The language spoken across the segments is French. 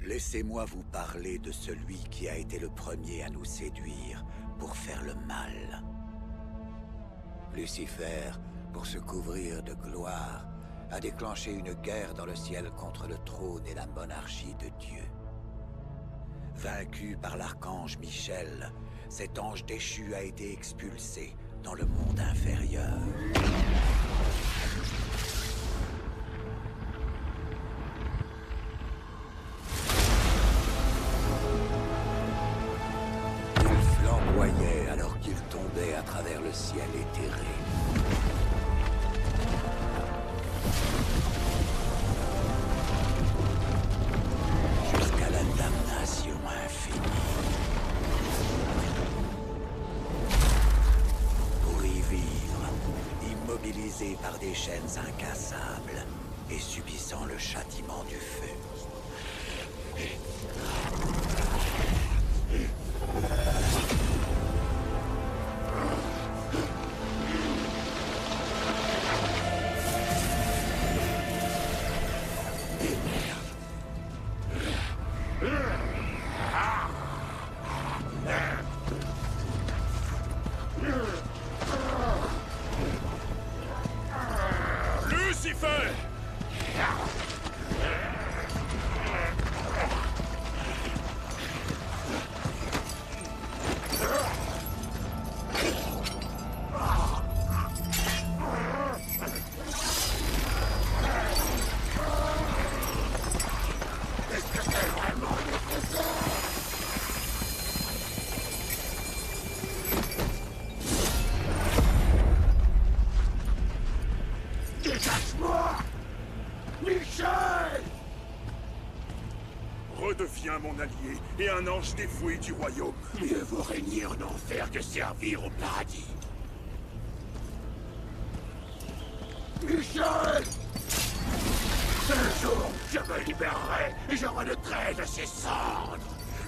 Laissez-moi vous parler de celui qui a été le premier à nous séduire pour faire le mal. Lucifer, pour se couvrir de gloire, a déclenché une guerre dans le ciel contre le trône et la monarchie de Dieu. Vaincu par l'archange Michel, cet ange déchu a été expulsé dans le monde inférieur. Il flamboyait alors qu'il tombait à travers le ciel éthéré. Jusqu'à la damnation infinie. Pour y vivre, immobilisé par des chaînes incassables et subissant le châtiment du feu. Lucifer! Détache-moi! Michel! Redeviens mon allié et un ange dévoué du royaume. Mieux vaut régner en enfer que servir au paradis. Michel! Un jour, je me libérerai et je renaîtrai de ces cendres.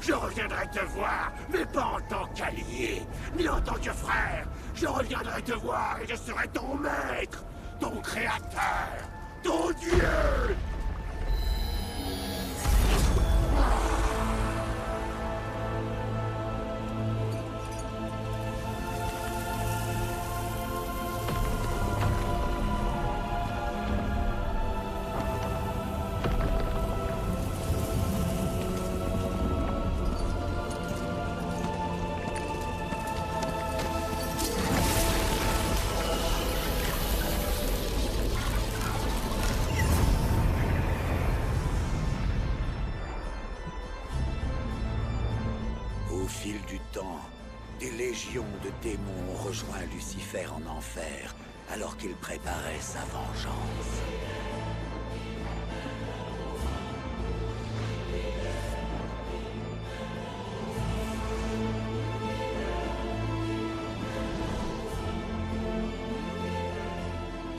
Je reviendrai te voir, mais pas en tant qu'allié, ni en tant que frère. Je reviendrai te voir et je serai ton maître, ton créateur, ton Dieu! Au fil du temps, des légions de démons ont rejoint Lucifer en enfer, alors qu'il préparait sa vengeance.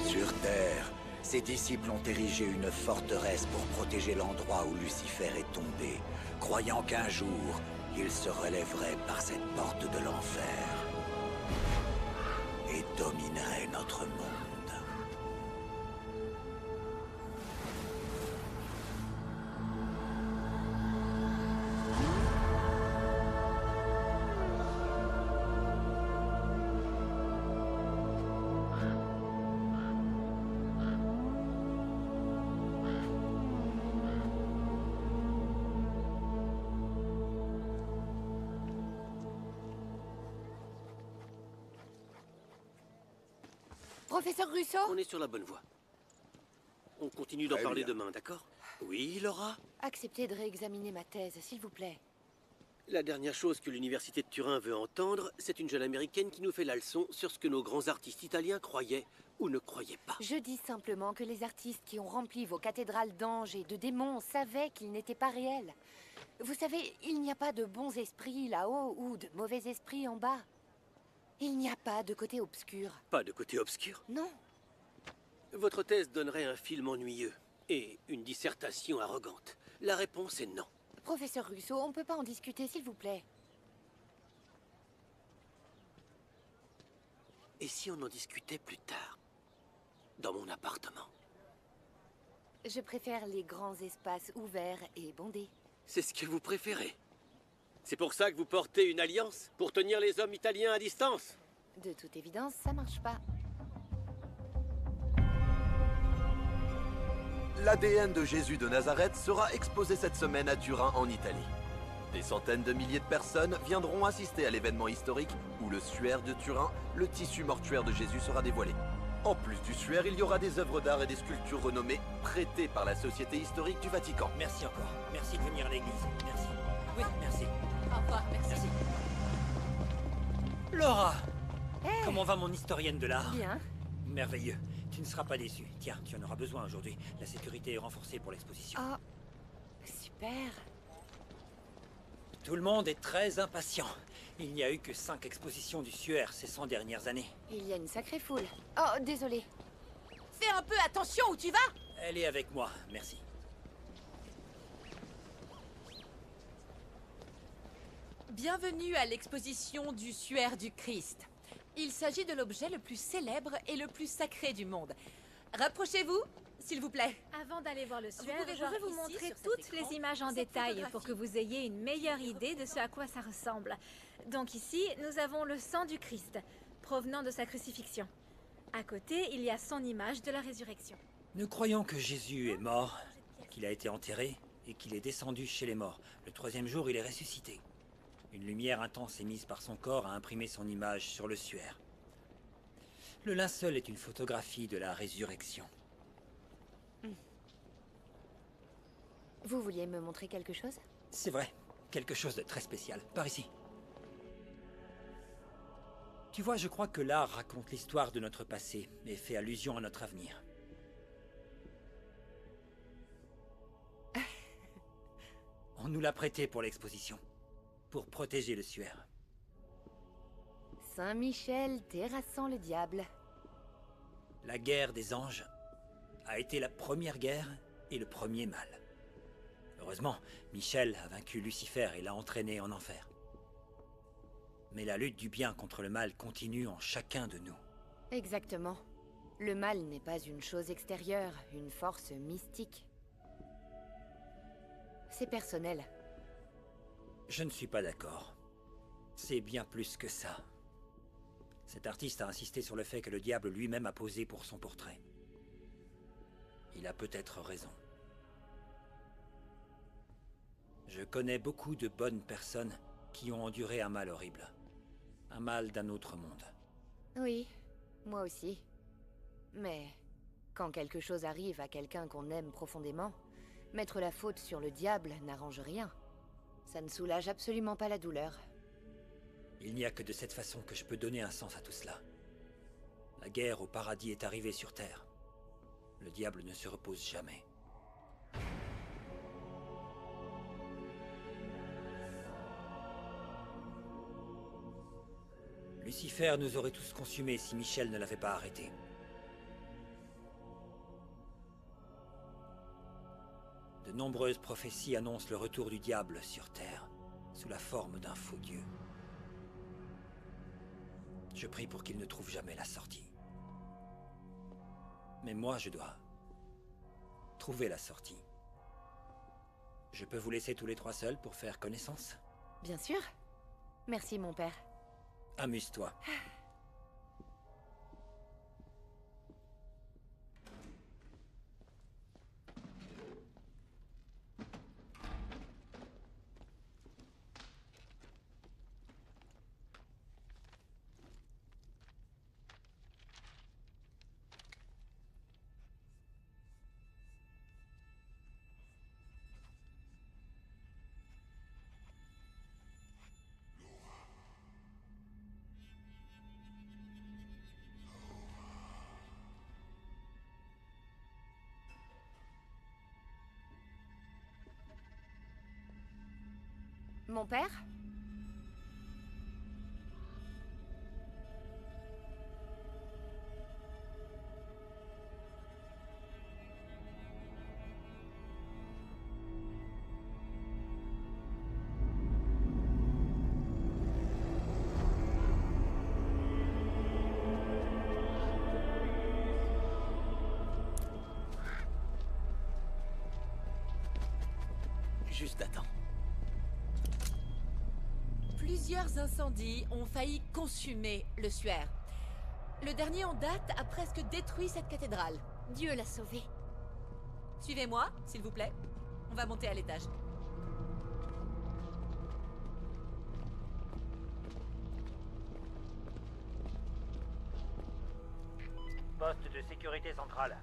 Sur Terre, ses disciples ont érigé une forteresse pour protéger l'endroit où Lucifer est tombé, croyant qu'un jour, il se relèverait par cette porte de l'enfer et dominerait notre monde. Professeur Russo? On est sur la bonne voie. On continue d'en Très parler bien. demain, d'accord? Oui, Laura? Acceptez de réexaminer ma thèse, s'il vous plaît. La dernière chose que l'université de Turin veut entendre, c'est une jeune américaine qui nous fait la leçon sur ce que nos grands artistes italiens croyaient ou ne croyaient pas. Je dis simplement que les artistes qui ont rempli vos cathédrales d'anges et de démons savaient qu'ils n'étaient pas réels. Vous savez, il n'y a pas de bons esprits là-haut ou de mauvais esprits en bas. Il n'y a pas de côté obscur. Pas de côté obscur. Non. Votre thèse donnerait un film ennuyeux et une dissertation arrogante. La réponse est non. Professeur Russo, on ne peut pas en discuter, s'il vous plaît. Et si on en discutait plus tard? Dans mon appartement. Je préfère les grands espaces ouverts et bondés. C'est ce que vous préférez. C'est pour ça que vous portez une alliance? Pour tenir les hommes italiens à distance? De toute évidence, ça marche pas. L'ADN de Jésus de Nazareth sera exposé cette semaine à Turin, en Italie. Des centaines de milliers de personnes viendront assister à l'événement historique où le suaire de Turin, le tissu mortuaire de Jésus, sera dévoilé. En plus du suaire, il y aura des œuvres d'art et des sculptures renommées prêtées par la Société historique du Vatican. Merci encore. Merci de venir à l'église. Merci. Oui, merci. Au revoir, merci. Merci. Laura! Hey. Comment va mon historienne de l'art? Bien. Merveilleux. Tu ne seras pas déçu. Tiens, tu en auras besoin aujourd'hui. La sécurité est renforcée pour l'exposition. Oh, super. Tout le monde est très impatient. Il n'y a eu que 5 expositions du suaire ces 100 dernières années. Il y a une sacrée foule. Oh, désolé. Fais un peu attention où tu vas. Elle est avec moi, merci. Bienvenue à l'exposition du suaire du Christ. Il s'agit de l'objet le plus célèbre et le plus sacré du monde. Rapprochez-vous, s'il vous plaît. Avant d'aller voir le suaire, pouvez je voir vais vous ici, montrer sur cet toutes écran, les images en cette détail photographie. pour que vous ayez une meilleure idée de ce à quoi ça ressemble. Donc ici, nous avons le sang du Christ, provenant de sa crucifixion. À côté, il y a son image de la résurrection. Nous croyons que Jésus est mort, qu'il a été enterré et qu'il est descendu chez les morts. Le 3e jour, il est ressuscité. Une lumière intense émise par son corps a imprimé son image sur le suaire. Le linceul est une photographie de la résurrection. Vous vouliez me montrer quelque chose? C'est vrai, quelque chose de très spécial. Par ici. Tu vois, je crois que l'art raconte l'histoire de notre passé et fait allusion à notre avenir. On nous l'a prêté pour l'exposition, pour protéger le suaire. Saint-Michel terrassant le diable. La guerre des anges a été la première guerre et le premier mal. Heureusement, Michel a vaincu Lucifer et l'a entraîné en enfer. Mais la lutte du bien contre le mal continue en chacun de nous. Exactement. Le mal n'est pas une chose extérieure, une force mystique. C'est personnel. Je ne suis pas d'accord. C'est bien plus que ça. Cet artiste a insisté sur le fait que le diable lui-même a posé pour son portrait. Il a peut-être raison. Je connais beaucoup de bonnes personnes qui ont enduré un mal horrible. Un mal d'un autre monde. Oui, moi aussi. Mais quand quelque chose arrive à quelqu'un qu'on aime profondément, mettre la faute sur le diable n'arrange rien. Ça ne soulage absolument pas la douleur. Il n'y a que de cette façon que je peux donner un sens à tout cela. La guerre au paradis est arrivée sur Terre. Le diable ne se repose jamais. Lucifer nous aurait tous consumés si Michel ne l'avait pas arrêté. De nombreuses prophéties annoncent le retour du diable sur Terre, sous la forme d'un faux dieu. Je prie pour qu'il ne trouve jamais la sortie. Mais moi, je dois trouver la sortie. Je peux vous laisser tous les 3 seuls pour faire connaissance? Bien sûr. Merci, mon père. Amuse-toi. Mon père? juste à temps. Plusieurs incendies ont failli consumer le Suaire. Le dernier en date a presque détruit cette cathédrale. Dieu l'a sauvé. Suivez-moi, s'il vous plaît. On va monter à l'étage. Poste de sécurité centrale.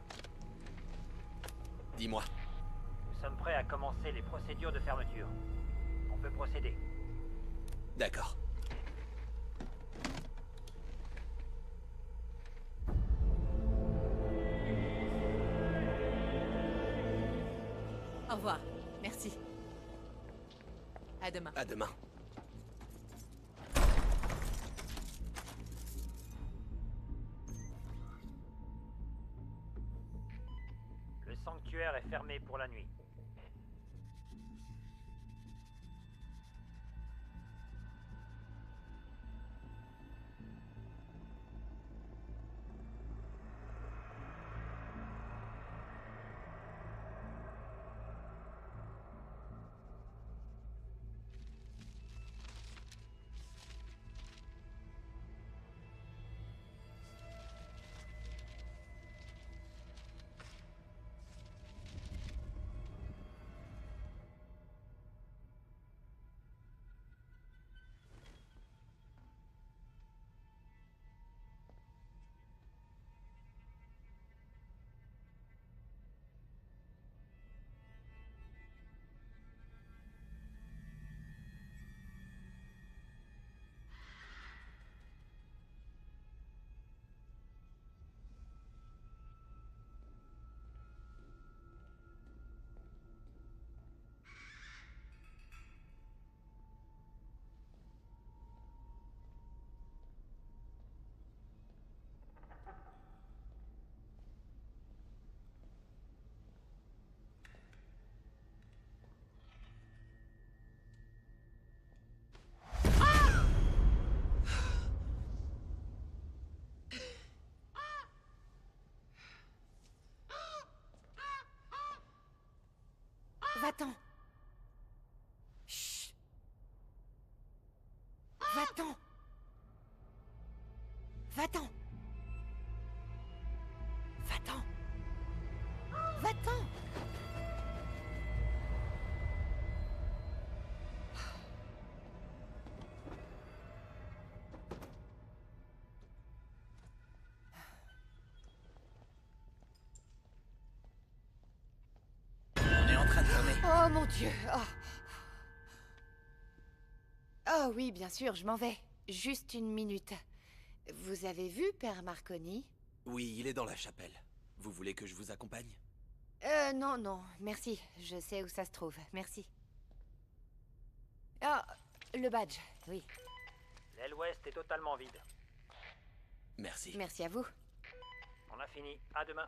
Dis-moi. Nous sommes prêts à commencer les procédures de fermeture. On peut procéder. D'accord. Au revoir. Merci. À demain. À demain. Le sanctuaire est fermé pour la nuit. Va-t'en. Chut. Va-t'en. Va-t'en. Va-t'en. Va-t'en. On est en train de fermer. Oh mon Dieu. Oh. Oh oui, bien sûr, je m'en vais. Juste une minute. Vous avez vu Père Marconi? Oui, il est dans la chapelle. Vous voulez que je vous accompagne? Non, non, merci. Je sais où ça se trouve. Merci. Ah, le badge, oui. L'aile ouest est totalement vide. Merci. Merci à vous. On a fini. À demain.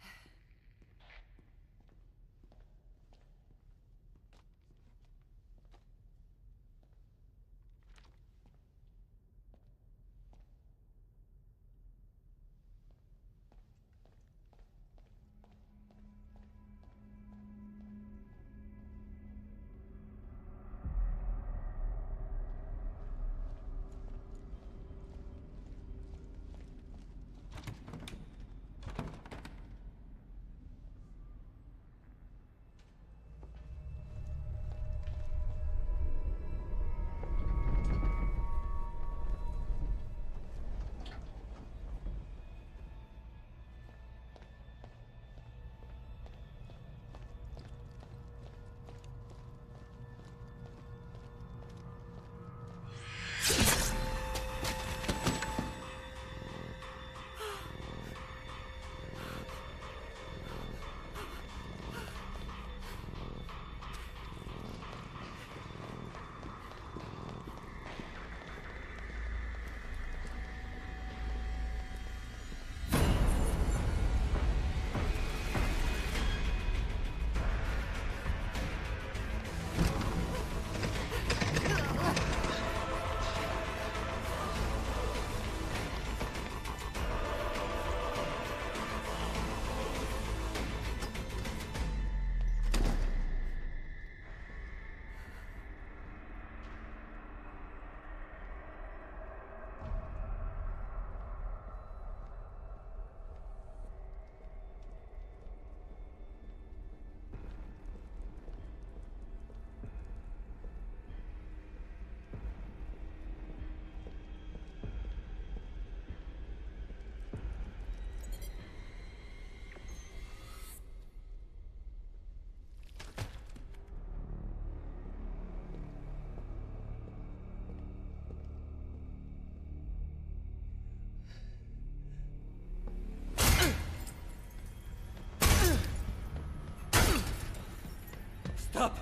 Stop!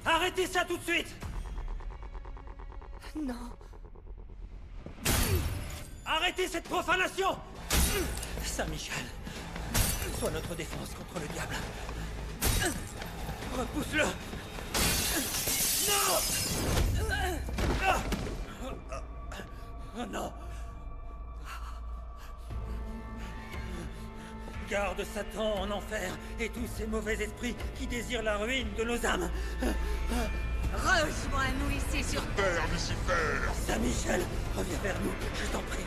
Arrêtez ça tout de suite! Non. Arrêtez cette profanation! Saint-Michel, sois notre défense contre le diable. Repousse-le! Non! Oh non! Garde Satan en enfer et tous ces mauvais esprits qui désirent la ruine de nos âmes. Rejoins-nous ici sur Terre, Lucifer! Saint-Michel, reviens vers nous, je t'en prie.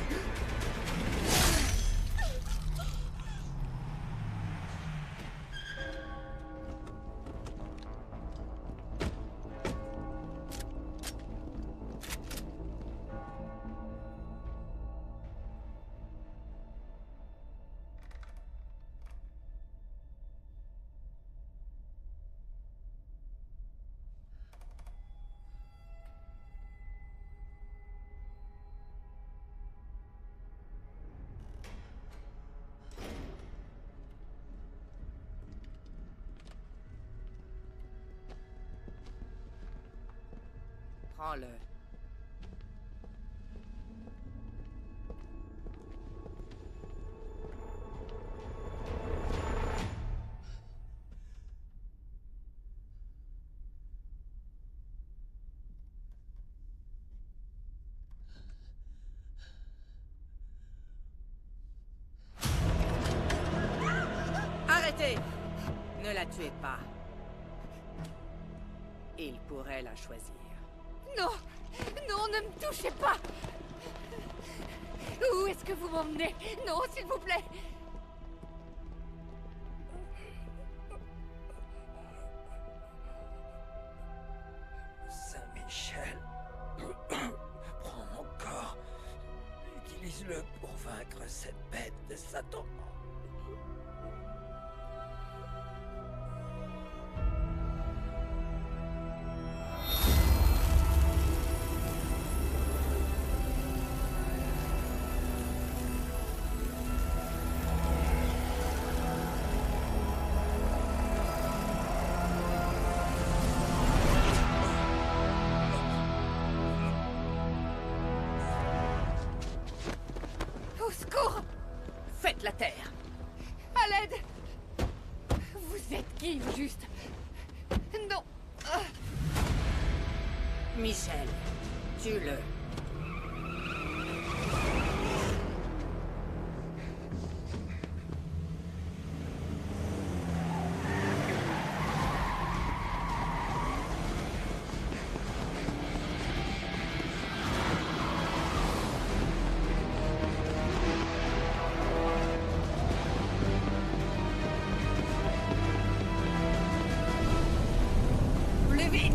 Prends-le. Arrêtez! Ne la tuez pas. Il pourrait la choisir. Non! Non, ne me touchez pas! Où est-ce que vous m'emmenez? Non, s'il vous plaît! Saint-Michel, prends mon corps. Utilise-le pour vaincre cette bête de Satan. Au secours! Faites la terre! À l'aide! Vous êtes qui, au juste? Non! Michel, tue-le. Plus vite!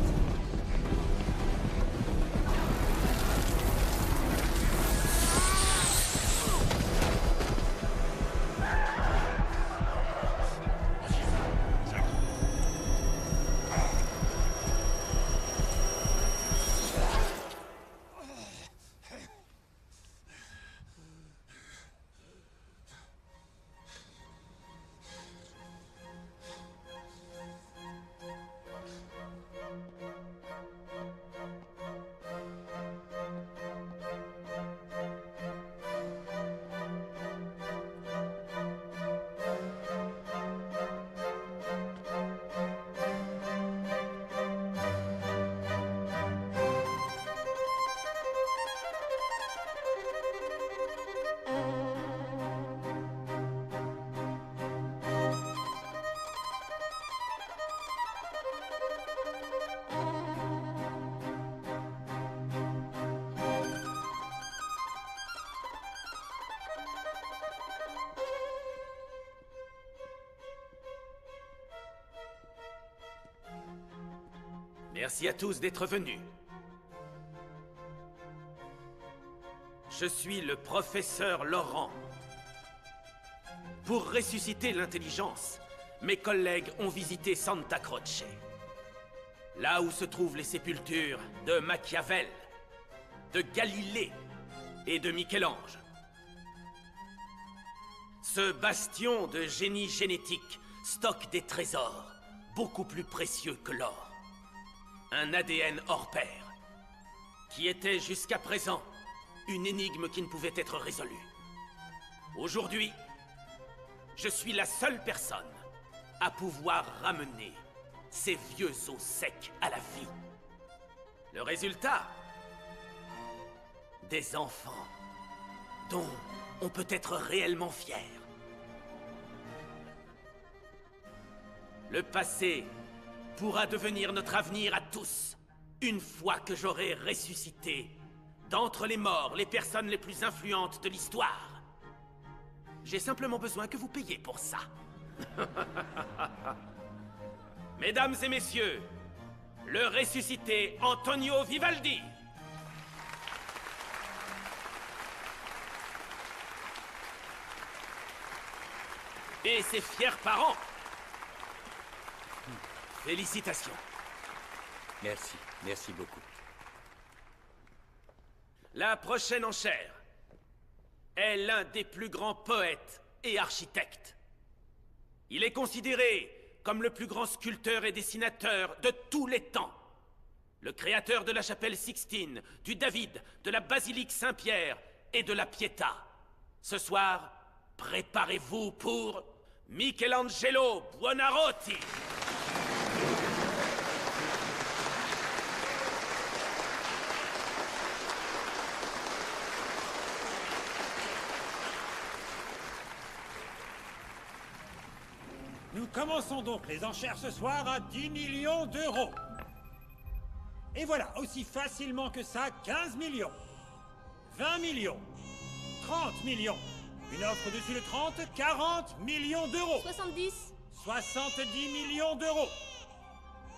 Merci à tous d'être venus. Je suis le professeur Laurent. Pour ressusciter l'intelligence, mes collègues ont visité Santa Croce. Là où se trouvent les sépultures de Machiavel, de Galilée et de Michel-Ange. Ce bastion de génie génétique stocke des trésors, beaucoup plus précieux que l'or. Un ADN hors pair, qui était jusqu'à présent une énigme qui ne pouvait être résolue. Aujourd'hui, je suis la seule personne à pouvoir ramener ces vieux os secs à la vie. Le résultat? Des enfants dont on peut être réellement fier. Le passé pourra devenir notre avenir à tous, une fois que j'aurai ressuscité d'entre les morts les personnes les plus influentes de l'histoire. J'ai simplement besoin que vous payiez pour ça. Mesdames et messieurs, le ressuscité Antonio Vivaldi. Et ses fiers parents. Félicitations. Merci, merci beaucoup. La prochaine enchère est l'un des plus grands poètes et architectes. Il est considéré comme le plus grand sculpteur et dessinateur de tous les temps. Le créateur de la chapelle Sixtine, du David, de la basilique Saint-Pierre et de la Pietà. Ce soir, préparez-vous pour Michelangelo Buonarroti. Nous commençons donc les enchères ce soir à 10 millions d'euros. Et voilà, aussi facilement que ça, 15 millions. 20 millions. 30 millions. Une offre dessus le 30, 40 millions d'euros. 70. 70 millions d'euros.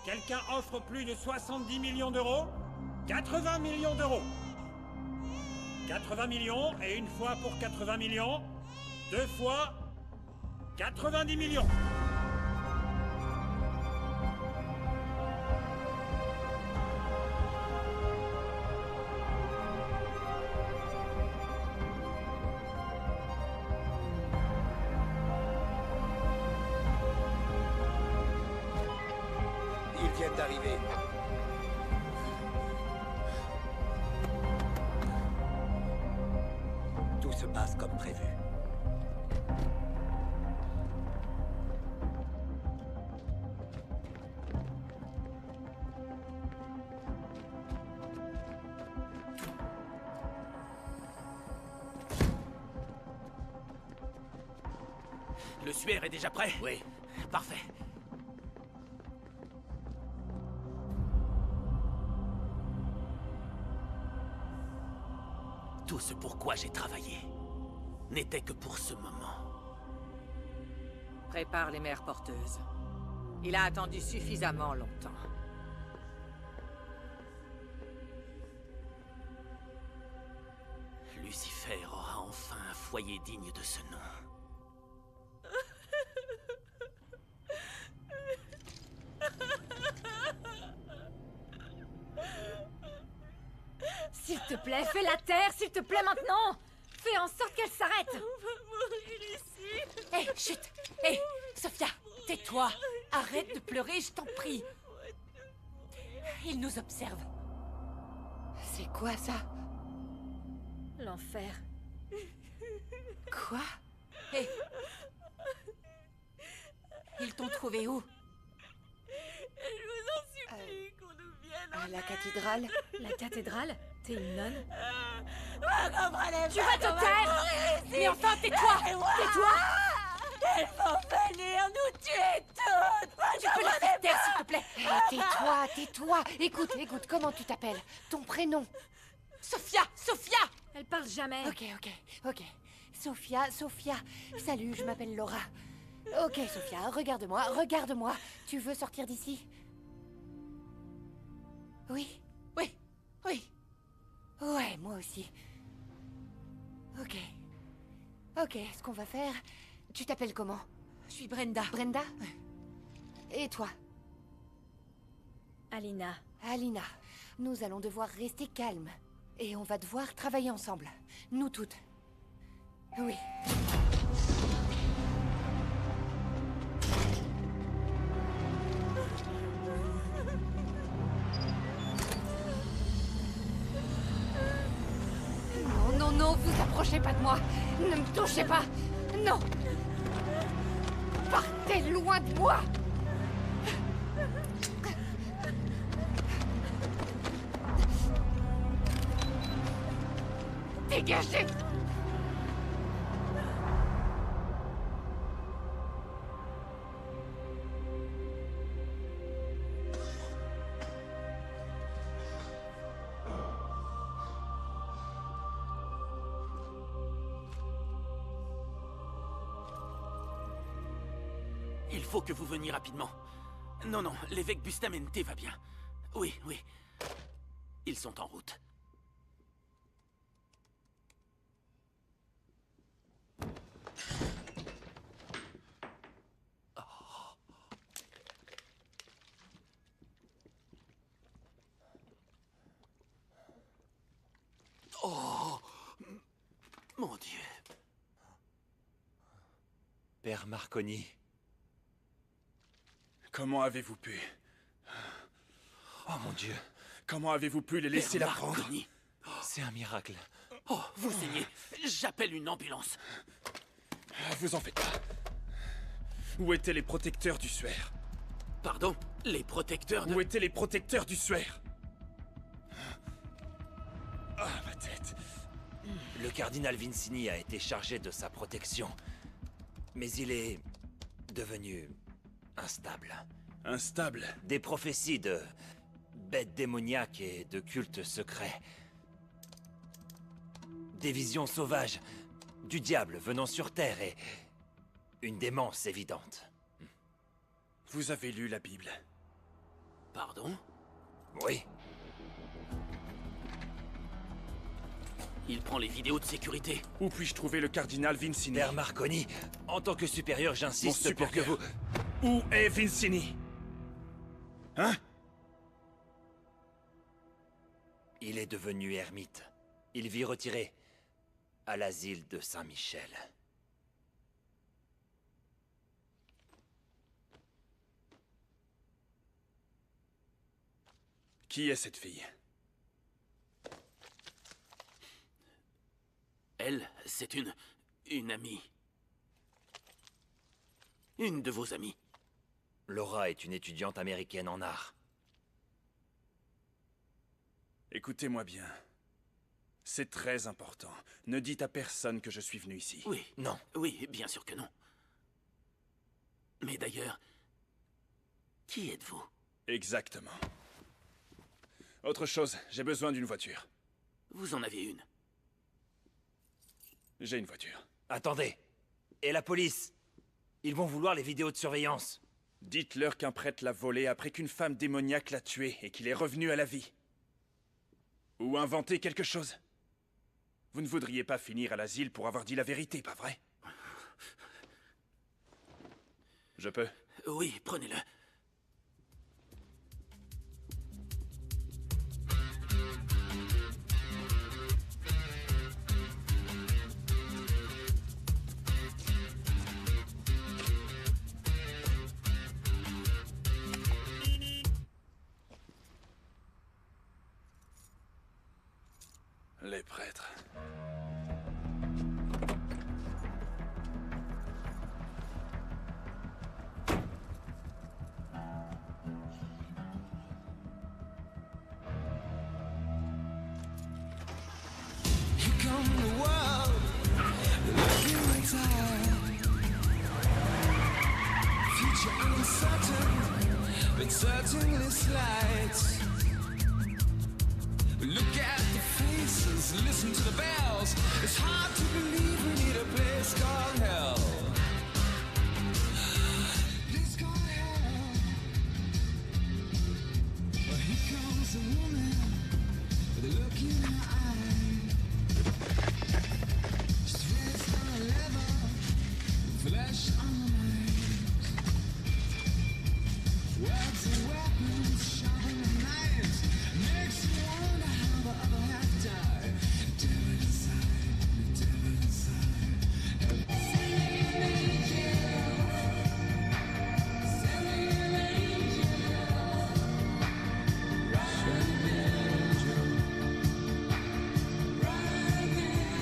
Quelqu'un offre plus de 70 millions d'euros? 80 millions d'euros. 80 millions, et une fois pour 80 millions, deux fois 90 millions. Ils viennent d'arriver. Tout se passe comme prévu. Le suaire est déjà prêt? Oui. Parfait. Tout ce pourquoi j'ai travaillé n'était que pour ce moment. Prépare les mères porteuses. Il a attendu suffisamment longtemps. Lucifer aura enfin un foyer digne de ce nom. S'il te plaît, fais la terre, s'il te plaît, maintenant. Fais en sorte qu'elle s'arrête. On va mourir ici. Hé, chut. Hé, Sophia, tais-toi. Arrête de pleurer, je t'en prie. Il nous observe. C'est quoi ça? L'enfer. Quoi? Hé. Ils t'ont trouvé où? Je vous en supplie qu'on nous vienne en À la cathédrale? La cathédrale? T'es une nonne? Tu vas te taire! Mais enfin, tais-toi! Tais-toi! Elles vont venir nous tuer toutes. Tu peux la faire taire, s'il te plaît. Tais-toi, tais-toi. Écoute, comment tu t'appelles? Ton prénom? Sophia! Elle parle jamais. Ok. Sophia. Salut, je m'appelle Laura. Ok, Sophia, regarde-moi. Tu veux sortir d'ici? Oui. Ouais, moi aussi. Ok, ce qu'on va faire... Tu t'appelles comment? Je suis Brenda. Brenda? Et toi? Alina. Alina. Nous allons devoir rester calmes. Et on va devoir travailler ensemble. Nous toutes. Oui. approchez pas de moi. Ne me touchez pas. Non. Partez loin de moi. Dégagez. Il faut que vous veniez rapidement. Non, non, l'évêque Bustamente va bien. Oui, oui. Ils sont en route. Oh, mon Dieu. Père Marconi. Comment avez-vous pu? Oh mon Dieu. Comment avez-vous pu les laisser la prendre? Marconi. C'est un miracle. Oh, vous saignez. J'appelle une ambulance. Vous en faites pas. Où étaient les protecteurs du suaire? Pardon? Les protecteurs de... Où étaient les protecteurs du suaire? Ah, ma tête. Le cardinal Vincini a été chargé de sa protection. Mais il est devenu instable. Instable? Des prophéties de bêtes démoniaques et de cultes secrets. Des visions sauvages du diable venant sur Terre et une démence évidente. Vous avez lu la Bible? Pardon? Oui. Il prend les vidéos de sécurité. Où puis-je trouver le cardinal Vincini? Père Marconi, en tant que supérieur, j'insiste pour que vous... Où est Vincini? Hein? Il est devenu ermite. Il vit retiré à l'asile de Saint-Michel. Qui est cette fille? Elle, c'est une amie. Une de vos amies. Laura est une étudiante américaine en art. Écoutez-moi bien. C'est très important. Ne dites à personne que je suis venu ici. Oui. Non. Oui, bien sûr que non. Mais d'ailleurs, qui êtes-vous? Exactement. Autre chose, j'ai besoin d'une voiture. Vous en avez une? J'ai une voiture. Attendez. Et la police? Ils vont vouloir les vidéos de surveillance. Dites-leur qu'un prêtre l'a volée après qu'une femme démoniaque l'a tuée et qu'il est revenu à la vie. Ou inventer quelque chose. Vous ne voudriez pas finir à l'asile pour avoir dit la vérité, pas vrai? Je peux? Oui, prenez-le. Les prêtres. But certainly slight. Look at the faces, listen to the bells. It's hard to believe we need a place called hell. Place called hell. Well, here comes a woman with a look in her eye. She's dressed on a leather, flesh on her mind. Words and weapons, sharpen the knives. Makes you wonder how the other half died. Devil inside, devil inside. Send me an angel. Send me an angel. Send me an angel. Right again.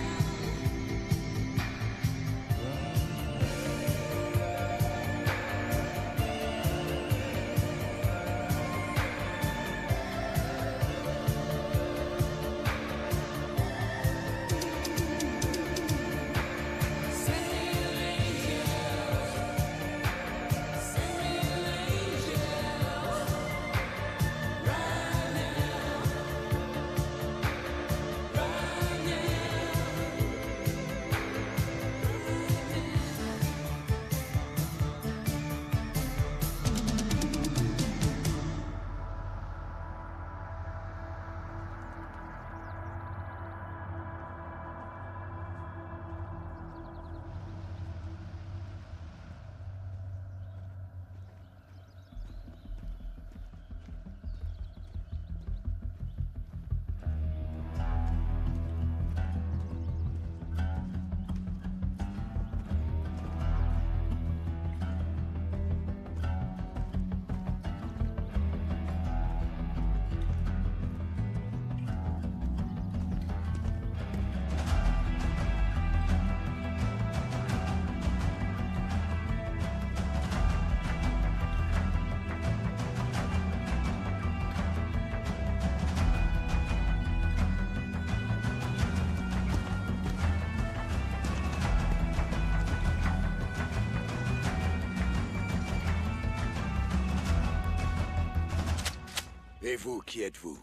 Et vous, qui êtes-vous?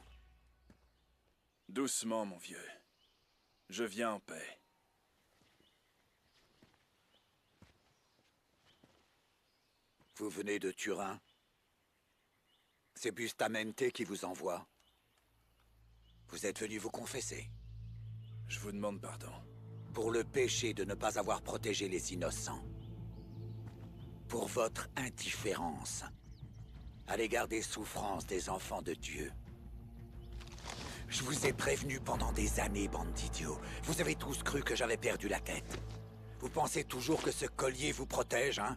Doucement, mon vieux. Je viens en paix. Vous venez de Turin? C'est Bustamente qui vous envoie. Vous êtes venu vous confesser. Je vous demande pardon. Pour le péché de ne pas avoir protégé les innocents. Pour votre indifférence à l'égard des souffrances des enfants de Dieu. Je vous ai prévenu pendant des années, bande d'idiots. Vous avez tous cru que j'avais perdu la tête. Vous pensez toujours que ce collier vous protège, hein?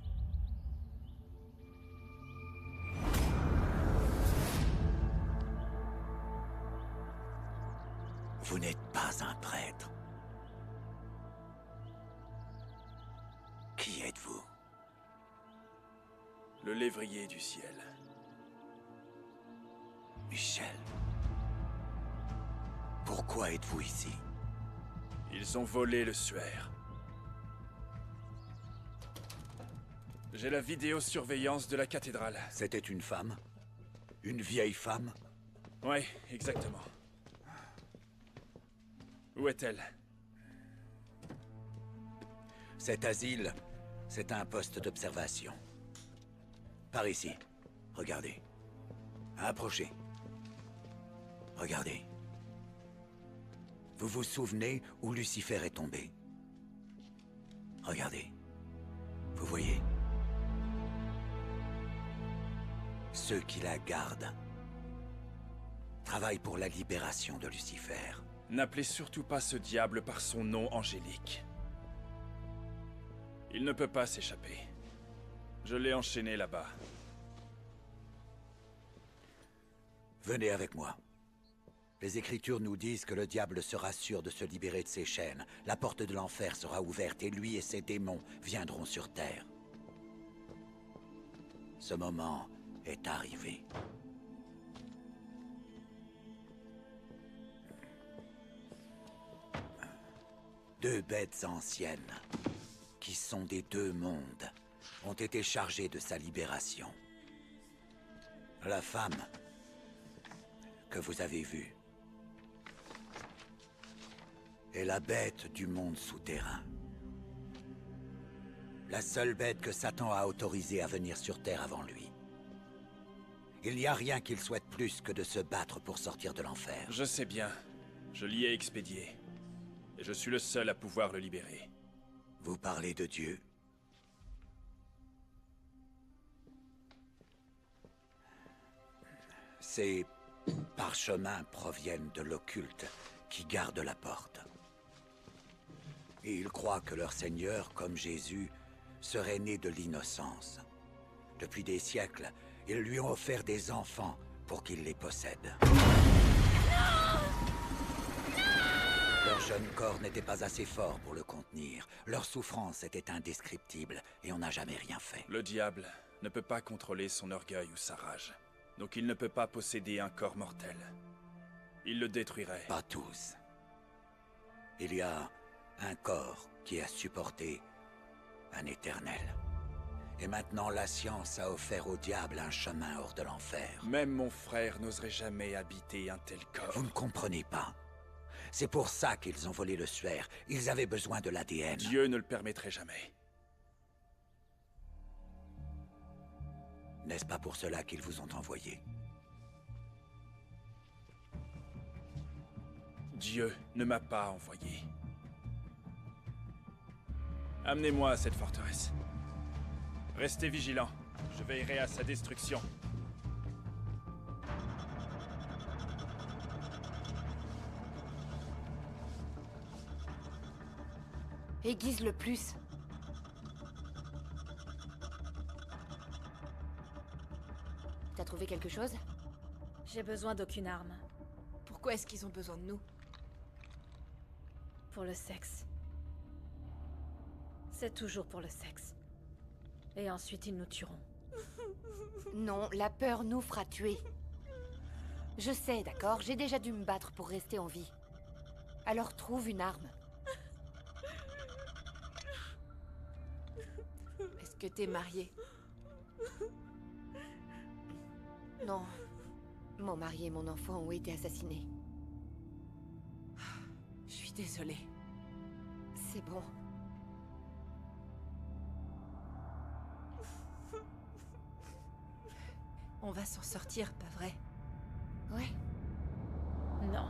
Vous n'êtes pas un prêtre. Qui êtes-vous? Le lévrier du ciel. Michel. Pourquoi êtes-vous ici? Ils ont volé le suaire. J'ai la vidéosurveillance de la cathédrale. C'était une femme? Une vieille femme? Ouais, exactement. Où est-elle? Cet asile, c'est un poste d'observation. Par ici. Regardez. Approchez. Regardez. Vous vous souvenez où Lucifer est tombé? Regardez. Vous voyez? Ceux qui la gardent travaillent pour la libération de Lucifer. N'appelez surtout pas ce diable par son nom angélique. Il ne peut pas s'échapper. Je l'ai enchaîné là-bas. Venez avec moi. Les Écritures nous disent que le diable sera sûr de se libérer de ses chaînes. La porte de l'enfer sera ouverte et lui et ses démons viendront sur Terre. Ce moment est arrivé. Deux bêtes anciennes, qui sont des deux mondes, ont été chargées de sa libération. La femme que vous avez vue est la bête du monde souterrain. La seule bête que Satan a autorisée à venir sur Terre avant lui. Il n'y a rien qu'il souhaite plus que de se battre pour sortir de l'enfer. Je sais bien. Je l'y ai expédié. Et je suis le seul à pouvoir le libérer. Vous parlez de Dieu? Ces parchemins proviennent de l'occulte qui garde la porte. Et ils croient que leur Seigneur, comme Jésus, serait né de l'innocence. Depuis des siècles, ils lui ont offert des enfants pour qu'il les possède. Leur jeune corps n'était pas assez fort pour le contenir. Leur souffrance était indescriptible et on n'a jamais rien fait. Le diable ne peut pas contrôler son orgueil ou sa rage. Donc il ne peut pas posséder un corps mortel. Il le détruirait. Pas tous. Il y a un corps qui a supporté un éternel. Et maintenant, la science a offert au diable un chemin hors de l'enfer. Même mon frère n'oserait jamais habiter un tel corps. Vous ne comprenez pas. C'est pour ça qu'ils ont volé le suaire. Ils avaient besoin de l'ADN. Dieu ne le permettrait jamais. N'est-ce pas pour cela qu'ils vous ont envoyé? Dieu ne m'a pas envoyé. Amenez-moi à cette forteresse. Restez vigilants. Je veillerai à sa destruction. Aiguise le plus. T'as trouvé quelque chose? J'ai besoin d'aucune arme. Pourquoi est-ce qu'ils ont besoin de nous? Pour le sexe. C'est toujours pour le sexe. Et ensuite, ils nous tueront. Non, la peur nous fera tuer. Je sais, d'accord? J'ai déjà dû me battre pour rester en vie. Alors trouve une arme. Est-ce que t'es marié? Non. Mon mari et mon enfant ont été assassinés. Je suis désolée. C'est bon. On va s'en sortir, pas vrai? Ouais. Non.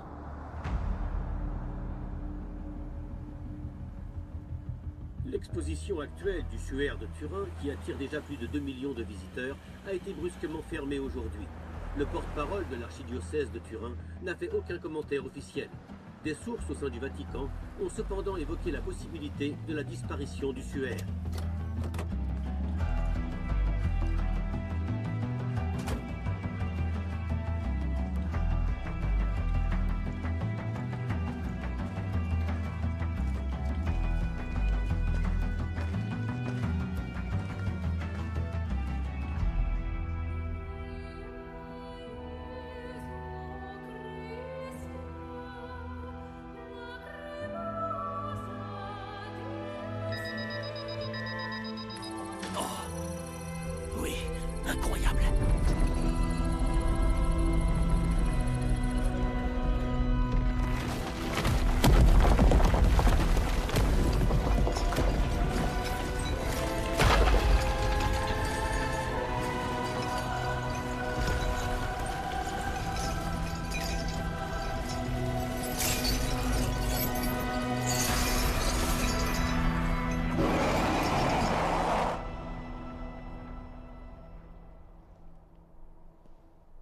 L'exposition actuelle du Suaire de Turin, qui attire déjà plus de 2 millions de visiteurs, a été brusquement fermée aujourd'hui. Le porte-parole de l'archidiocèse de Turin n'a fait aucun commentaire officiel. Des sources au sein du Vatican ont cependant évoqué la possibilité de la disparition du Suaire. Oui, incroyable.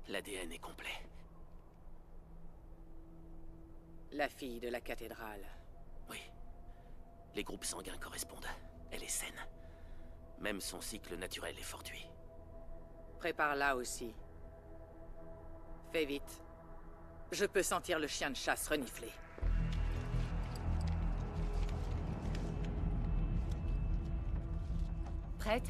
L'ADN est complet. La fille de la cathédrale. Oui. Les groupes sanguins correspondent. Elle est saine. Même son cycle naturel est fortuit. Prépare-la aussi. Fais vite. Je peux sentir le chien de chasse renifler. Prête?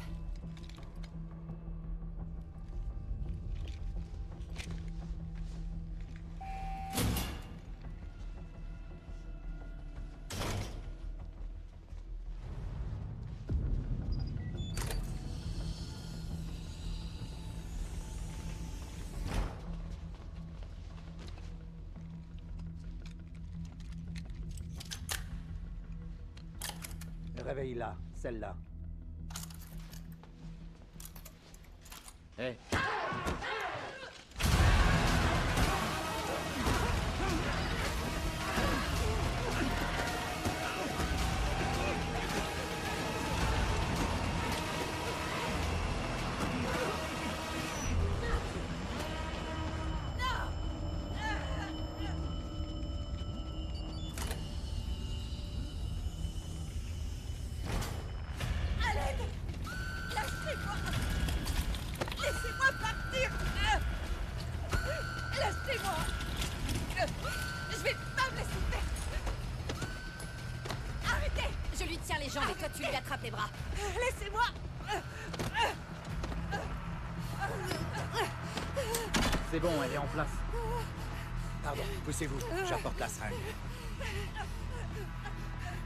Réveille-la, celle-là. Hé. Laissez-moi partir! Lâchez-moi! Je vais pas me laisser faire! Arrêtez! Je lui tiens les jambes et toi tu lui attrapes les bras. Laissez-moi! C'est bon, elle est en place. Pardon, poussez-vous, j'apporte la seringue.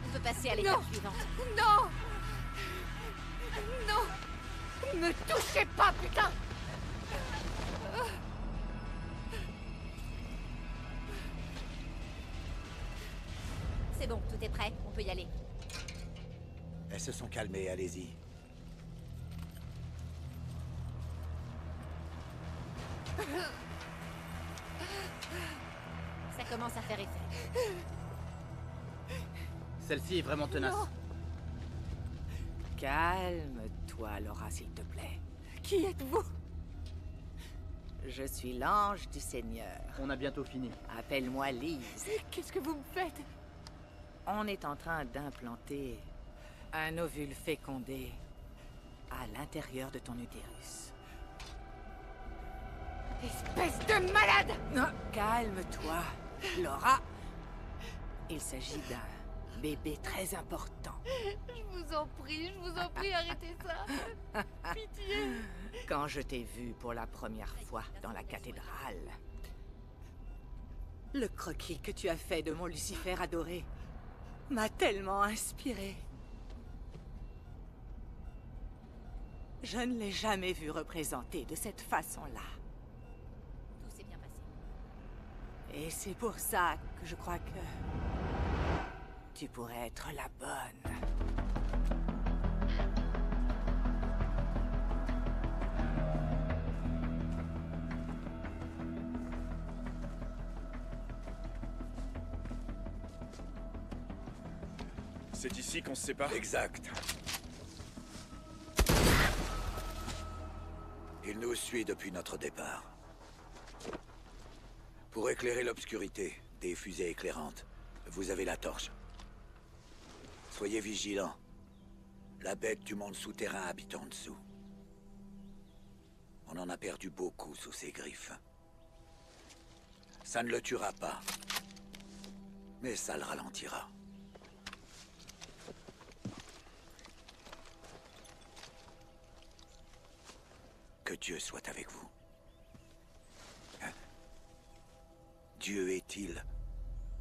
On peut passer à l'étape suivante. Non! Non! Me touchez pas, putain! C'est bon, tout est prêt, on peut y aller. Elles se sont calmées, allez-y. Ça commence à faire effet. Celle-ci est vraiment tenace. Non. Calme-toi, Laura, s'il te plaît. Qui êtes-vous? Je suis l'ange du Seigneur. On a bientôt fini. Appelle-moi Lise. Qu'est-ce que vous me faites? On est en train d'implanter un ovule fécondé à l'intérieur de ton utérus. Espèce de malade! Non, calme-toi, Laura. Il s'agit d'un bébé très important. Je vous en prie, arrêtez ça! Pitié! Quand je t'ai vu pour la première fois dans la cathédrale, le croquis que tu as fait de mon Lucifer adoré m'a tellement inspiré. Je ne l'ai jamais vu représenté de cette façon-là. Tout s'est bien passé. Et c'est pour ça que je crois que... tu pourrais être la bonne. C'est ici qu'on se sépare? Exact. Il nous suit depuis notre départ. Pour éclairer l'obscurité, des fusées éclairantes, vous avez la torche. Soyez vigilants. La bête du monde souterrain habite en dessous. On en a perdu beaucoup sous ses griffes. Ça ne le tuera pas. Mais ça le ralentira. Que Dieu soit avec vous. Hein? Dieu est-il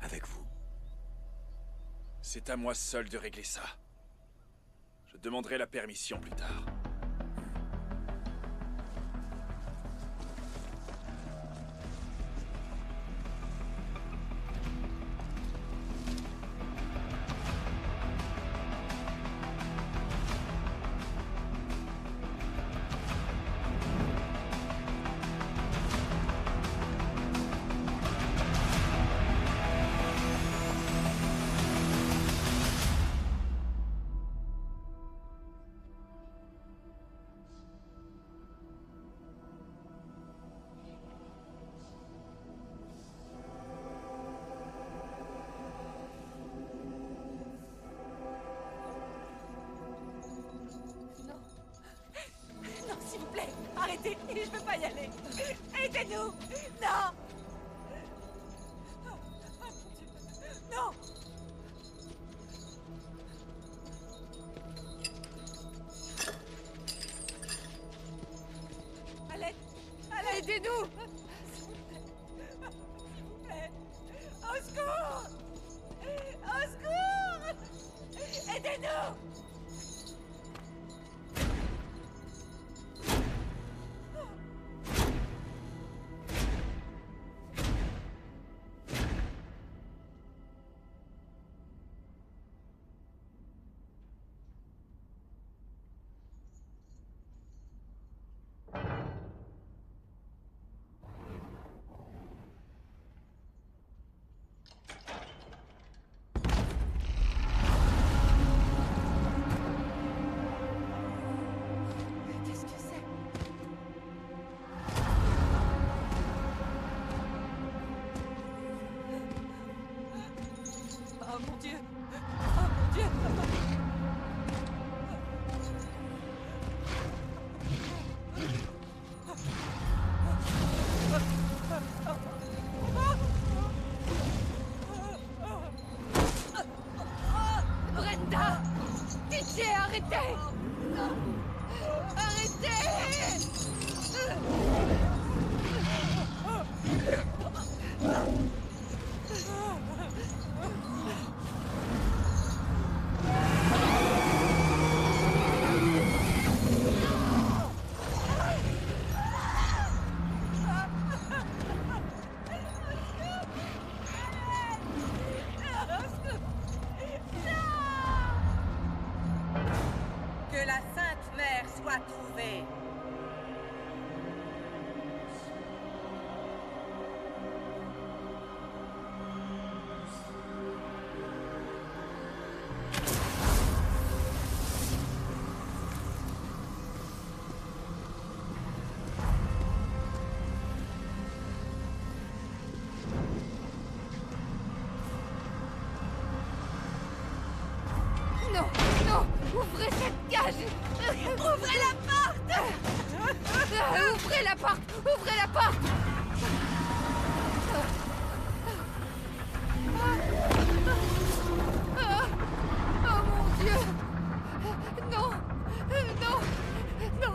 avec vous? C'est à moi seul de régler ça. Je demanderai la permission plus tard. Non, s'il vous plaît, arrêtez, je veux pas y aller. Aidez-nous. Non. Non. Allez, allez, aidez-nous. S'il vous plaît. Au secours. Au secours. Aidez-nous. Qu'est-ce que c'est? Oh mon Dieu! Oh mon Dieu! Brenda! Pitié, arrêtez! Arrêtez! Que la Sainte Mère soit trouvée. Non, non, ouvrez cette cage. Ouvrez la porte. Ouvrez la porte. Ouvrez la porte. Oh mon Dieu. Non, non, non.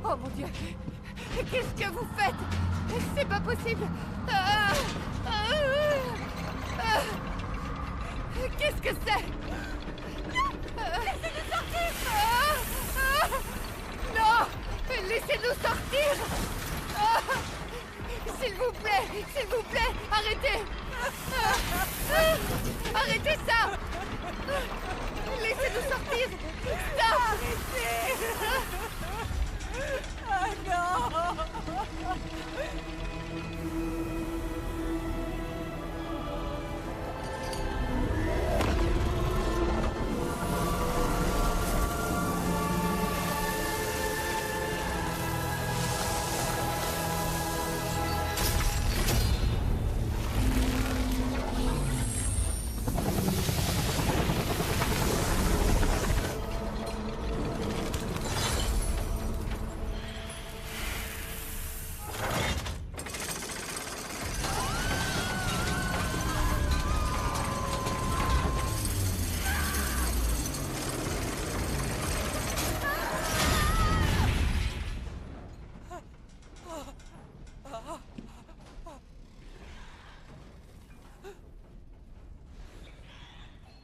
Oh mon Dieu. Qu'est-ce que vous faites? C'est pas possible. Qu'est-ce que c'est? Laissez-nous sortir! Non! Laissez-nous sortir! S'il vous plaît, arrêtez! Arrêtez ça! Laissez-nous sortir! Stop! Ah non!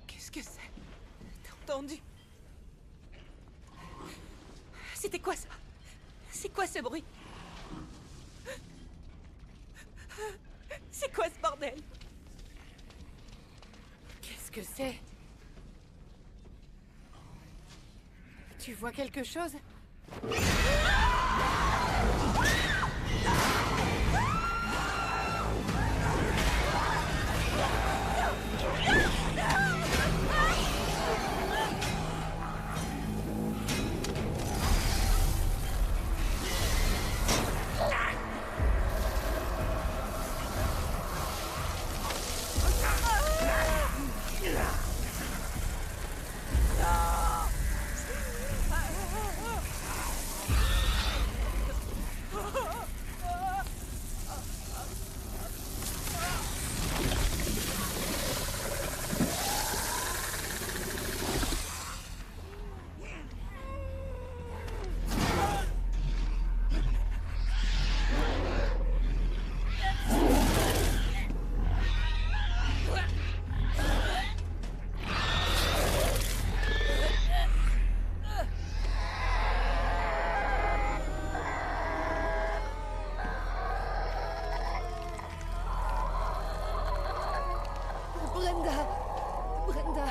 Qu'est-ce que c'est? T'as entendu? C'était quoi ça? C'est quoi ce bruit? C'est quoi ce bordel? Qu'est-ce que c'est? Tu vois quelque chose? Brenda! Brenda!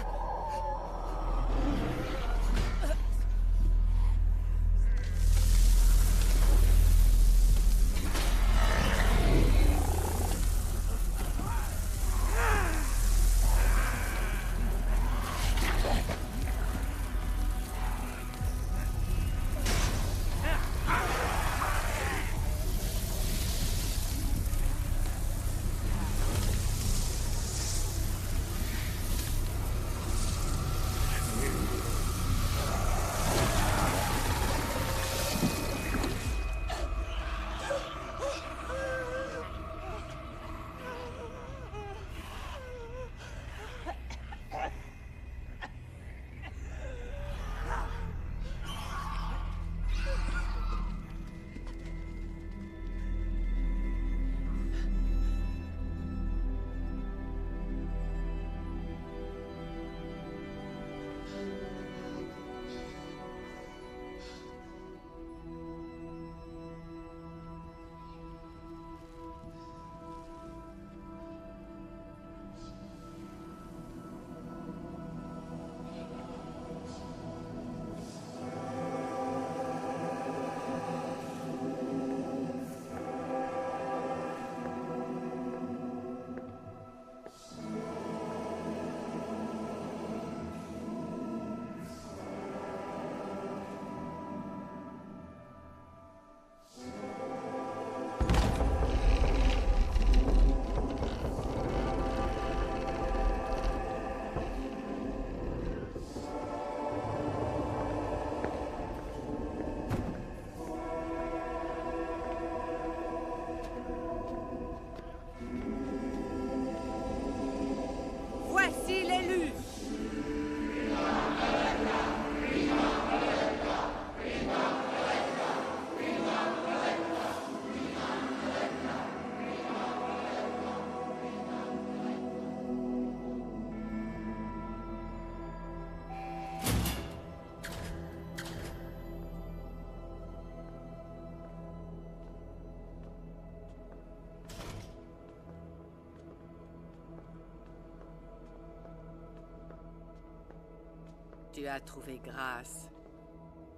Tu as trouvé grâce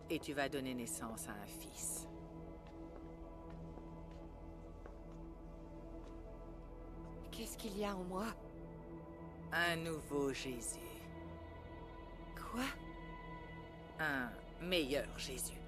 et tu vas donner naissance à un fils. Qu'est-ce qu'il y a en moi? Un nouveau Jésus. Quoi? Un meilleur Jésus.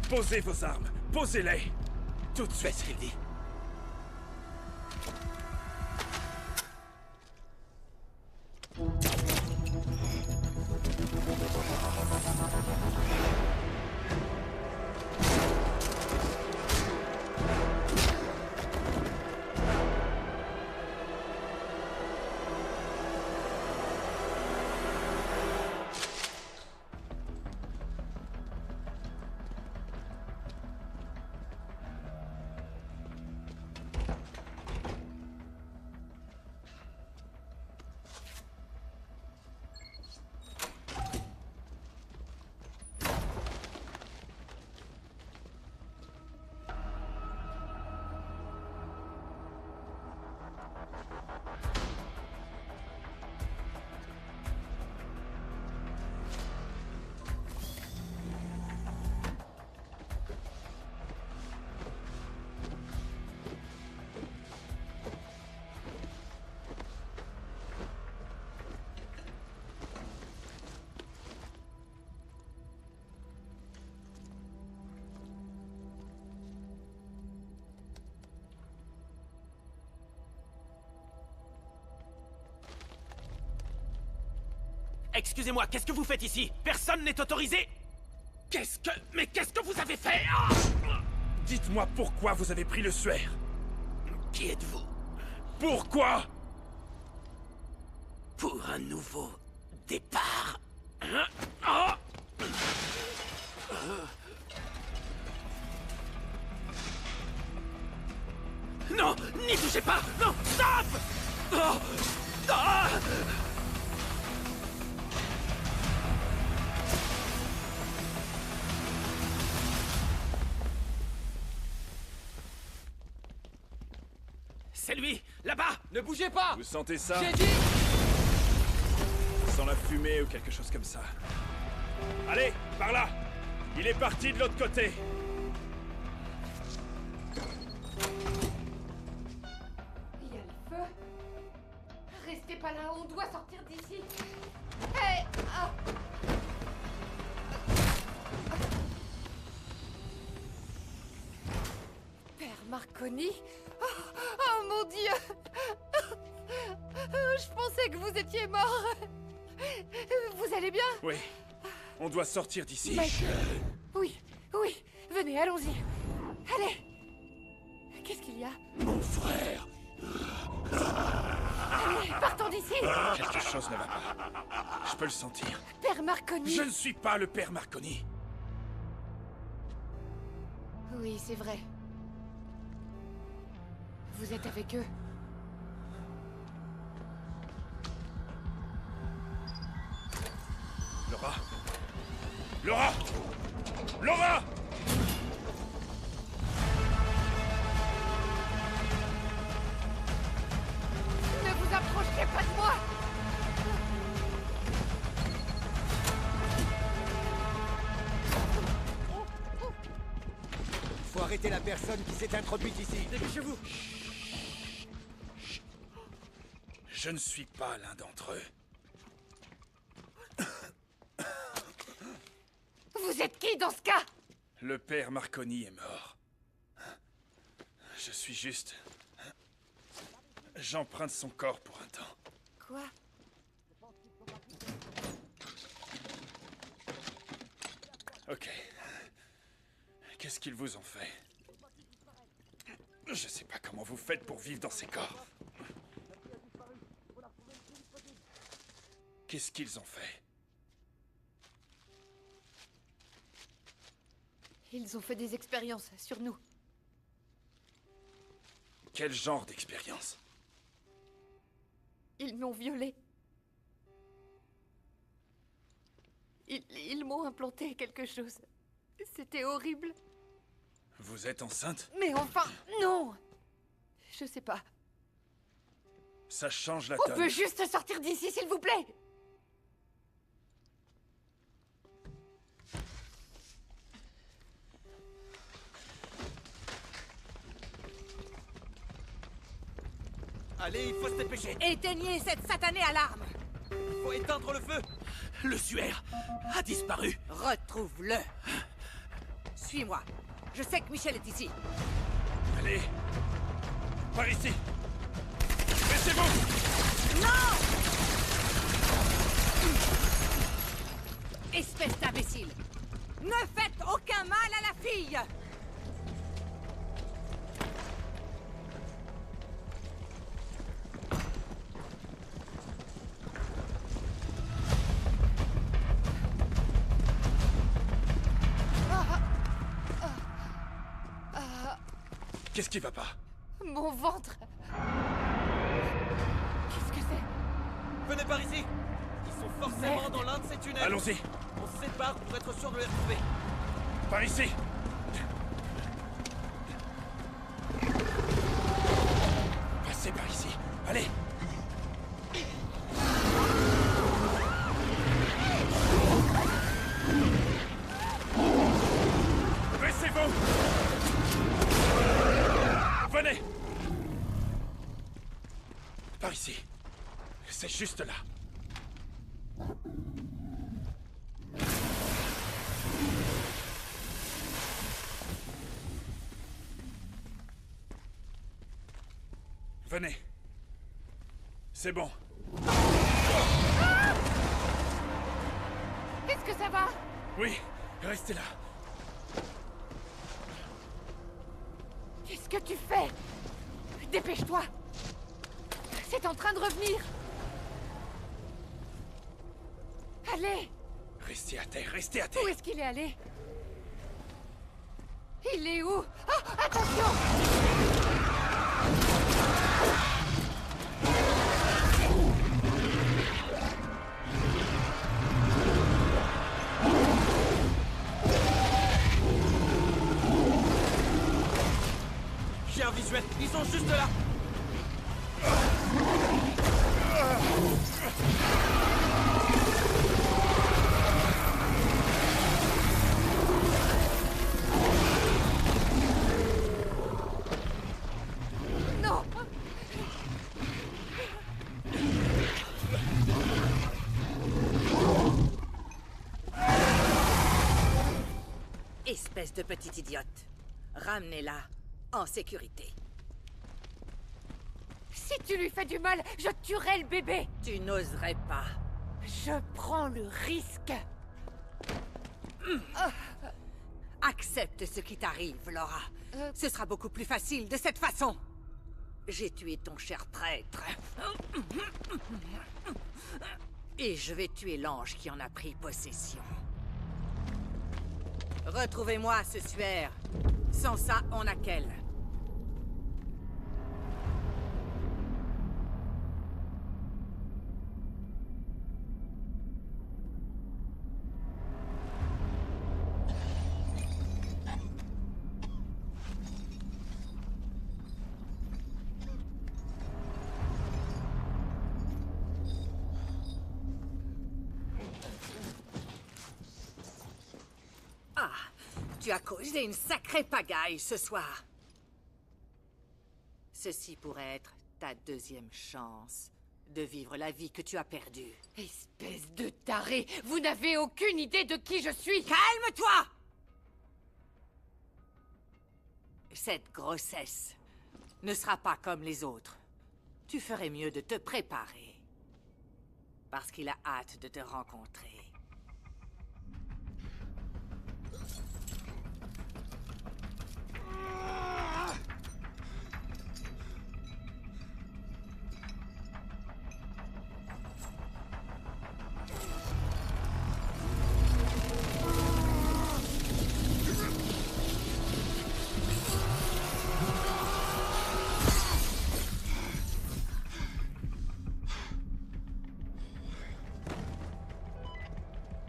Posez vos armes. Posez-les. Tout de suite. Fais ce qu'il dit. Excusez-moi, qu'est-ce que vous faites ici? Personne n'est autorisé? Mais qu'est-ce que vous avez fait? Ah! Dites-moi pourquoi vous avez pris le suaire. Qui êtes-vous? Pourquoi? Pour un nouveau départ. Hein? Ah! Non, n'y touchez pas! Non, stop! Oh! Ah! C'est lui, là-bas! Ne bougez pas! Vous sentez ça? J'ai dit... Sans la fumée ou quelque chose comme ça. Allez, par là! Il est parti de l'autre côté! Il y a le feu. Restez pas là, on doit sortir d'ici. Hé! Ah! Père Marconi? Oh mon Dieu! Je pensais que vous étiez mort. Vous allez bien? Oui. On doit sortir d'ici. Oui, oui. Venez, allons-y. Allez. Qu'est-ce qu'il y a? Mon frère. Allez, partons d'ici. Quelque chose ne va pas. Je peux le sentir. Père Marconi. Je ne suis pas le père Marconi. Oui, c'est vrai. Vous êtes avec eux. Laura! Laura! Laura! Ne vous approchez pas de moi! Faut arrêter la personne qui s'est introduite ici. Dépêchez-vous. Je ne suis pas l'un d'entre eux. Vous êtes qui dans ce cas? Le père Marconi est mort. Je suis juste... J'emprunte son corps pour un temps. Quoi? Ok. Qu'est-ce qu'ils vous ont fait? Je sais pas comment vous faites pour vivre dans ces corps. Qu'est-ce qu'ils ont fait? Ils ont fait des expériences sur nous. Quel genre d'expérience? Ils m'ont violée. Ils m'ont implanté quelque chose. C'était horrible. Vous êtes enceinte? Mais enfin, non! Je sais pas. Ça change la On donne. peut juste sortir d'ici, s'il vous plaît! Allez, il faut se dépêcher. Éteignez cette satanée alarme! Il faut éteindre le feu. Le suaire a disparu. Retrouve-le! Suis-moi. Je sais que Michel est ici. Allez! Par ici! Laissez-vous! Non! Espèce d'imbécile! Ne faites aucun mal à la fille! Qu'est-ce qui va pas? Mon ventre! Qu'est-ce que c'est? Venez par ici. Ils sont forcément Merde. dans l'un de ces tunnels. Allons-y! On se sépare pour être sûr de les retrouver. Par ici! Passez par ici! Allez! Baissez-vous! Venez! Par ici. C'est juste là. Venez. C'est bon. Est-ce que ça va? Oui, restez là. Qu'est-ce que tu fais? Dépêche-toi! C'est en train de revenir! Allez! Restez à terre, restez à terre. Où est-ce qu'il est allé? Il est où? Oh, attention! J'ai un visuel. Ils sont juste là. Non! Espèce de petite idiote. Ramenez-la en sécurité. Si tu lui fais du mal, je tuerai le bébé! Tu n'oserais pas. Je prends le risque! Accepte ce qui t'arrive, Laura. Ce sera beaucoup plus facile de cette façon. J'ai tué ton cher traître. Et je vais tuer l'ange qui en a pris possession. Retrouvez-moi ce suaire. Sans ça, on a qu'elle. Ah, tu as causé une sacrée pagaille ce soir. Ceci pourrait être ta deuxième chance de vivre la vie que tu as perdue. Espèce de taré! Vous n'avez aucune idée de qui je suis! Calme-toi! Cette grossesse ne sera pas comme les autres. Tu ferais mieux de te préparer. Parce qu'il a hâte de te rencontrer.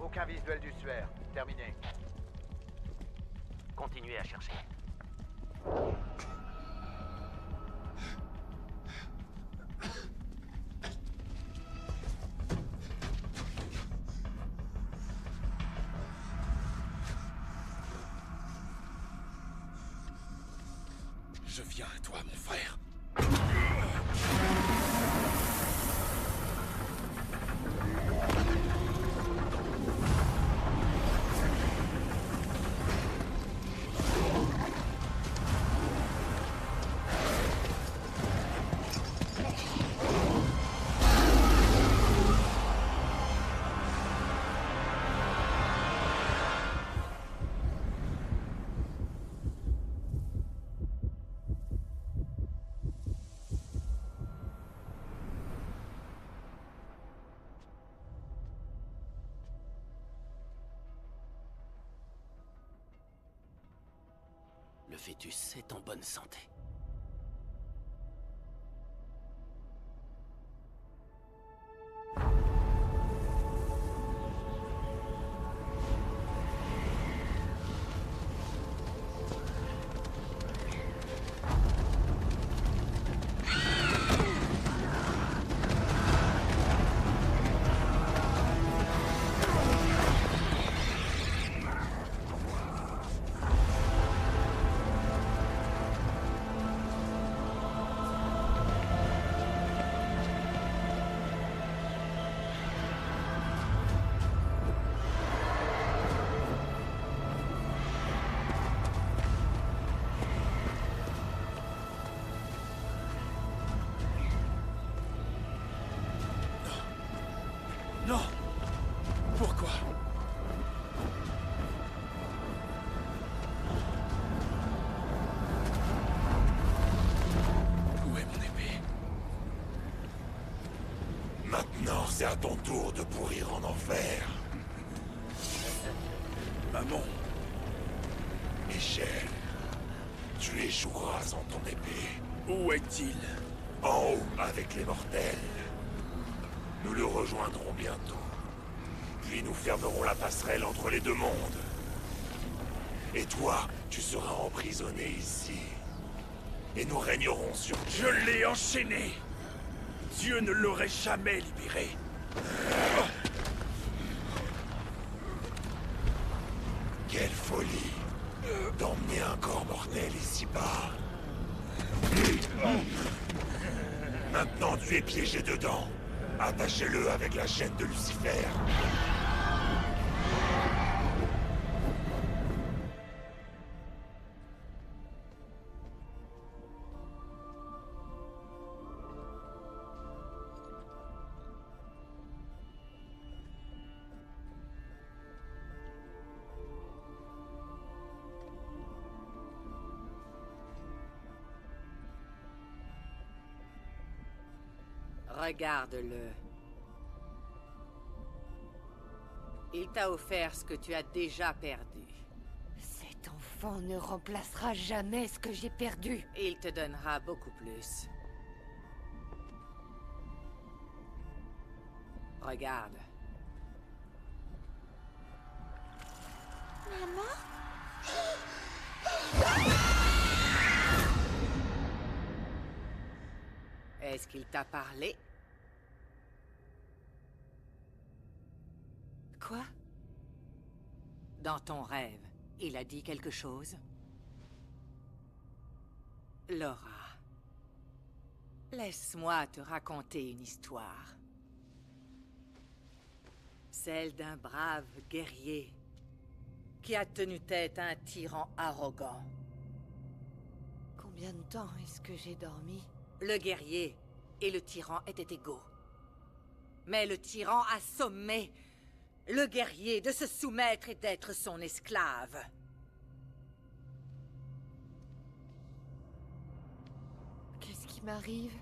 Aucun visuel du suaire. Terminé. Continuez à chercher. Je viens à toi, mon frère. Le fœtus est en bonne santé. Non! Pourquoi? Où est mon épée? Maintenant, c'est à ton tour de pourrir en enfer. Maman. Michel, tu échoueras sans ton épée. Où est-il? En haut, avec les mortels. Nous le rejoindrons bientôt. Puis nous fermerons la passerelle entre les deux mondes. Et toi, tu seras emprisonné ici. Et nous régnerons sur Je l'ai enchaîné! Dieu ne l'aurait jamais libéré. Quelle folie d'emmener un corps mortel ici-bas. Maintenant, tu es piégé dedans. Attachez-le avec la chaîne de Lucifer. Regarde-le. Il t'a offert ce que tu as déjà perdu. Cet enfant. enfant ne remplacera jamais ce que j'ai perdu. Il te donnera beaucoup plus. Regarde. Maman? Est-ce qu'il t'a parlé? Quoi? Dans ton rêve, il a dit quelque chose? Laura, laisse-moi te raconter une histoire. Celle d'un brave guerrier qui a tenu tête à un tyran arrogant. Combien de temps est-ce que j'ai dormi? Le guerrier et le tyran étaient égaux. Mais le tyran a sommé le guerrier de se soumettre et d'être son esclave. Qu'est-ce qui m'arrive?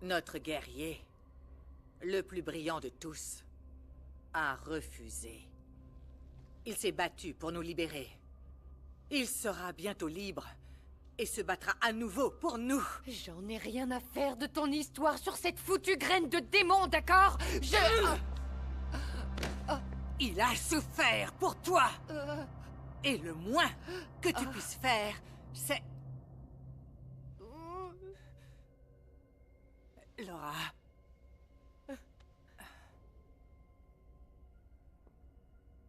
Notre guerrier, le plus brillant de tous, a refusé. Il s'est battu pour nous libérer. Il sera bientôt libre et se battra à nouveau pour nous. J'en ai rien à faire de ton histoire sur cette foutue graine de démon, d'accord? Il a souffert pour toi. Et le moins que tu puisses faire, c'est... Laura...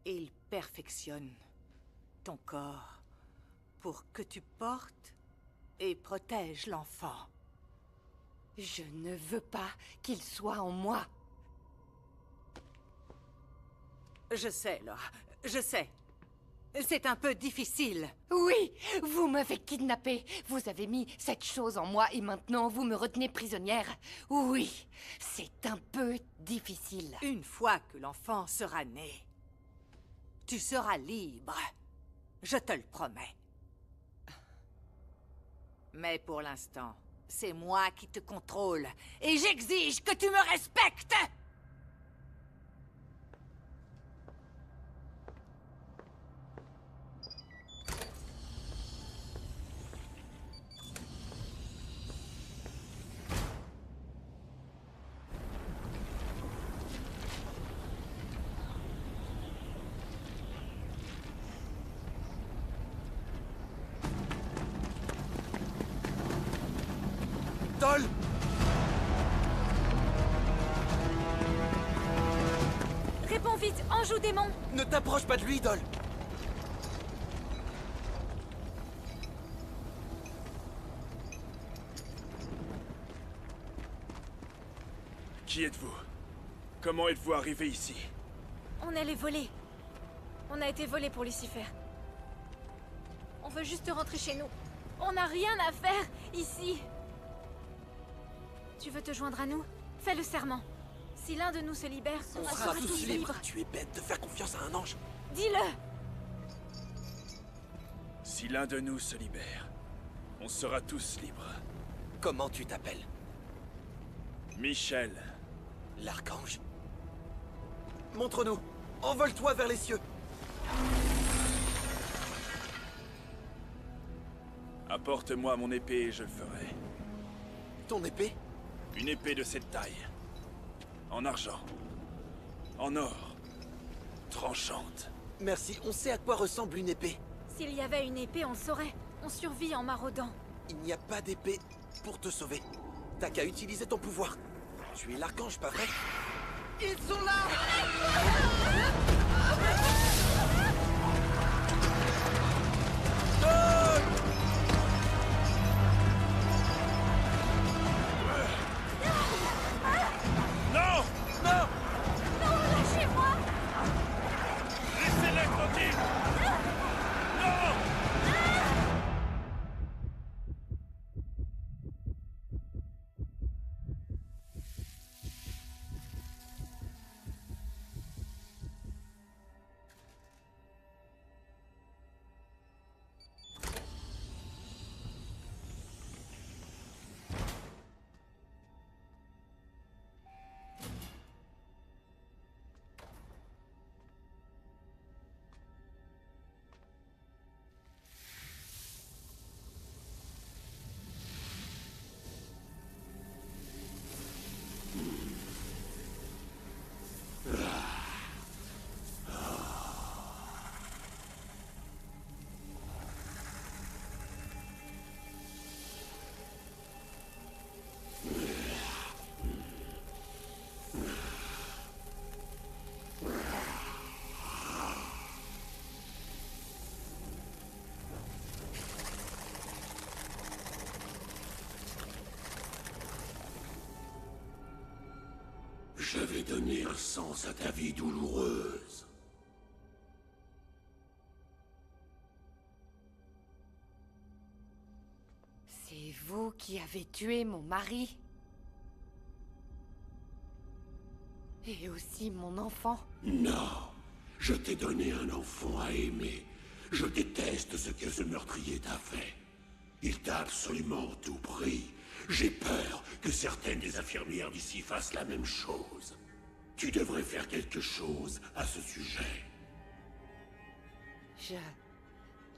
Il perfectionne ton corps pour que tu portes et protèges l'enfant. Je ne veux pas qu'il soit en moi. Je sais, Laura, je sais. C'est un peu difficile. Oui, vous m'avez kidnappée. Vous avez mis cette chose en moi et maintenant vous me retenez prisonnière. Oui, c'est un peu difficile. Une fois que l'enfant sera né, tu seras libre. Je te le promets. Mais pour l'instant, c'est moi qui te contrôle et j'exige que tu me respectes! Dol! Réponds vite, Anjou démon! Ne t'approche pas de lui, Dol! Qui êtes-vous? Comment êtes-vous arrivé ici? On est les volés. On a été volés pour Lucifer. On veut juste rentrer chez nous. On n'a rien à faire ici. Tu veux te joindre à nous? Fais le serment. Si l'un de nous se libère, On sera tous libres. Tu es bête de faire confiance à un ange. Dis-le! Si l'un de nous se libère, on sera tous libres. Comment tu t'appelles? Michel. L'archange? Montre-nous. Envole-toi vers les cieux. Apporte-moi mon épée et je le ferai. Ton épée? Une épée de cette taille. En argent. En or. Tranchante. Merci, on sait à quoi ressemble une épée. S'il y avait une épée, on le saurait. On survit en maraudant. Il n'y a pas d'épée pour te sauver. T'as qu'à utiliser ton pouvoir. Tu es l'archange, pas vrai? Ils sont là! Non! Non! Non, lâchez-moi! Laissez-les tranquilles! Non! Je vais donner un sens à ta vie douloureuse. C'est vous qui avez tué mon mari. Et aussi mon enfant. Non, je t'ai donné un enfant à aimer. Je déteste ce que ce meurtrier t'a fait. Il t'a absolument tout pris. J'ai peur que certaines des infirmières d'ici fassent la même chose. Tu devrais faire quelque chose à ce sujet. Je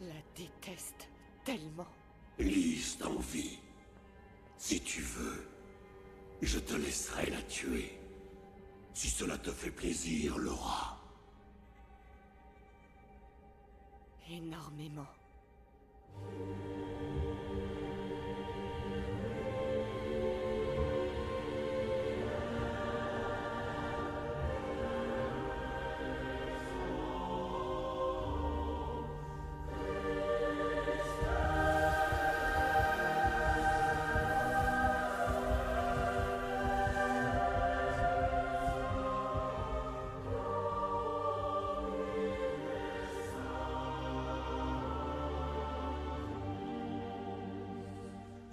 la déteste tellement. Lise t'envie. Si tu veux, je te laisserai la tuer. Si cela te fait plaisir, Laura. Énormément.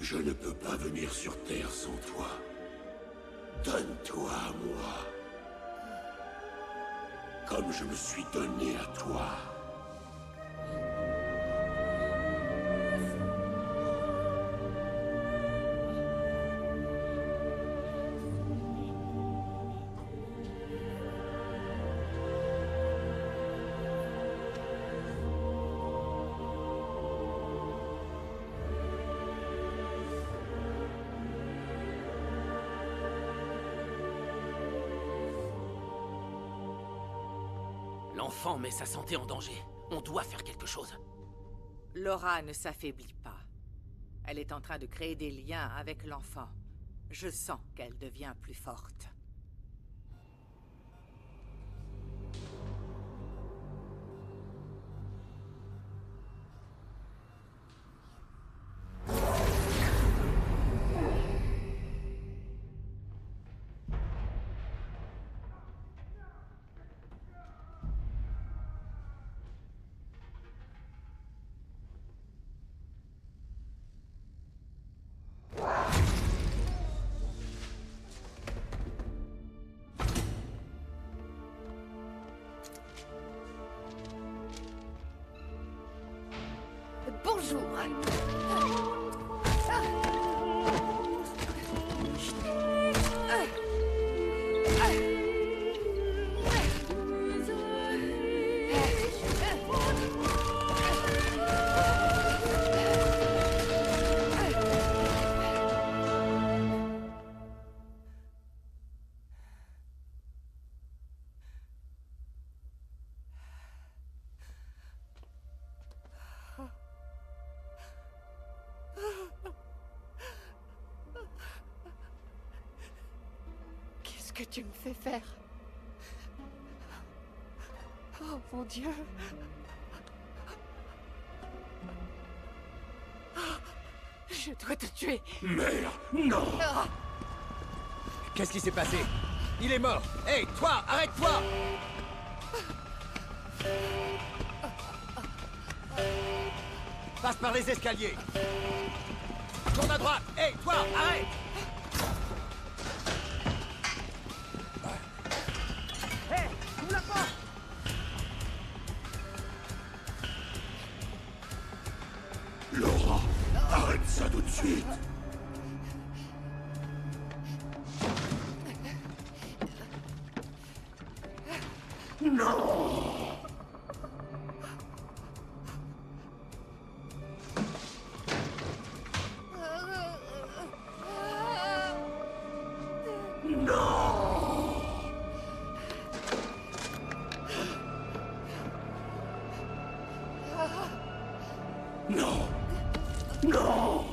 Je ne peux pas venir sur Terre sans toi. Donne-toi à moi. Comme je me suis donné à toi. L'enfant met sa santé en danger. On doit faire quelque chose. Laura ne s'affaiblit pas. Elle est en train de créer des liens avec l'enfant. Je sens qu'elle devient plus forte. Bonjour. Qu'est-ce que tu me fais faire? Oh mon Dieu. Je dois te tuer. Merde, non! Qu'est-ce qui s'est passé? Il est mort! Hé, toi, arrête-toi! Passe par les escaliers! Tourne à droite! Hé, toi, arrête! Hé, ouvre la porte! Laura, arrête ça tout de suite! Non! Non! Non!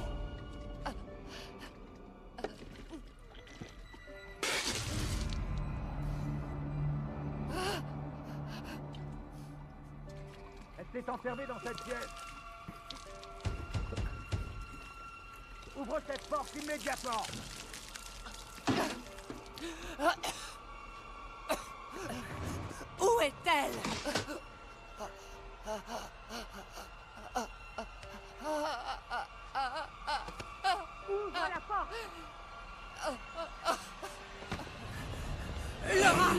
Elle s'est enfermée dans cette pièce! Ouvre cette porte immédiatement! sera...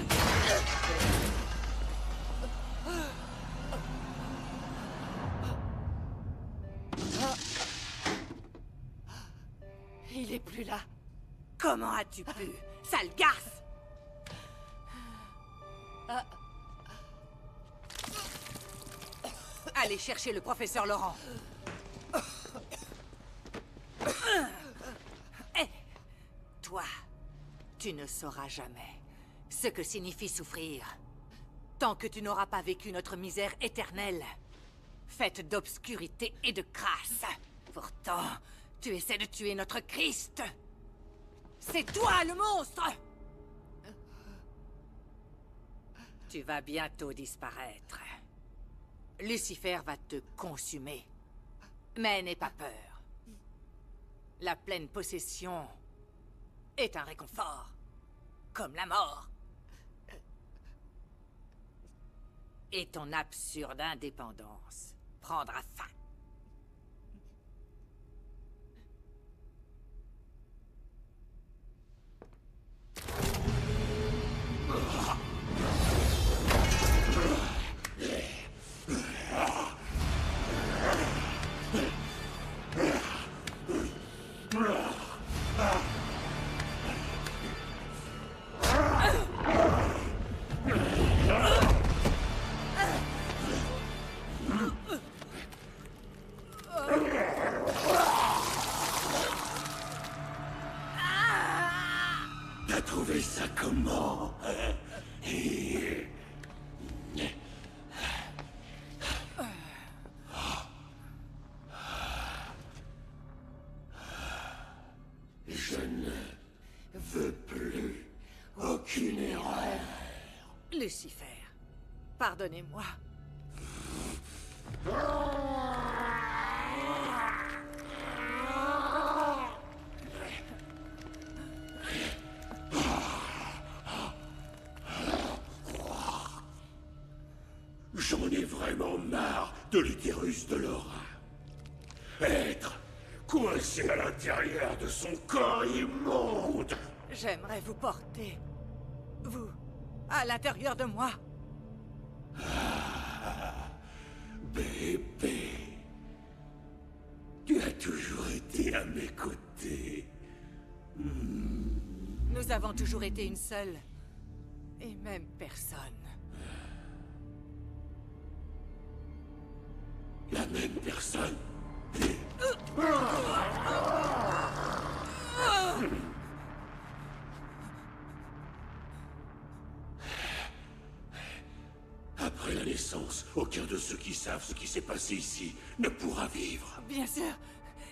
Il est plus là. Comment as-tu pu, sale garce? Allez chercher le professeur Laurent. Eh, toi, tu ne sauras jamais ce que signifie souffrir tant que tu n'auras pas vécu notre misère éternelle, faite d'obscurité et de crasse. Pourtant, tu essaies de tuer notre Christ. C'est toi le monstre! Tu vas bientôt disparaître. Lucifer va te consumer. Mais n'aie pas peur. La pleine possession est un réconfort, comme la mort. Et ton absurde indépendance prendra fin. T'as trouvé ça comment? Je ne veux plus aucune erreur. Lucifer, pardonnez-moi. J'en ai vraiment marre de l'utérus de Laura. Être coincé à l'intérieur de son corps immonde. J'aimerais vous porter, vous, à l'intérieur de moi. Bébé, tu as toujours été à mes côtés. Nous avons toujours été une seule et même personne. La même personne. Après la naissance, aucun de ceux qui savent ce qui s'est passé ici ne pourra vivre. Bien sûr.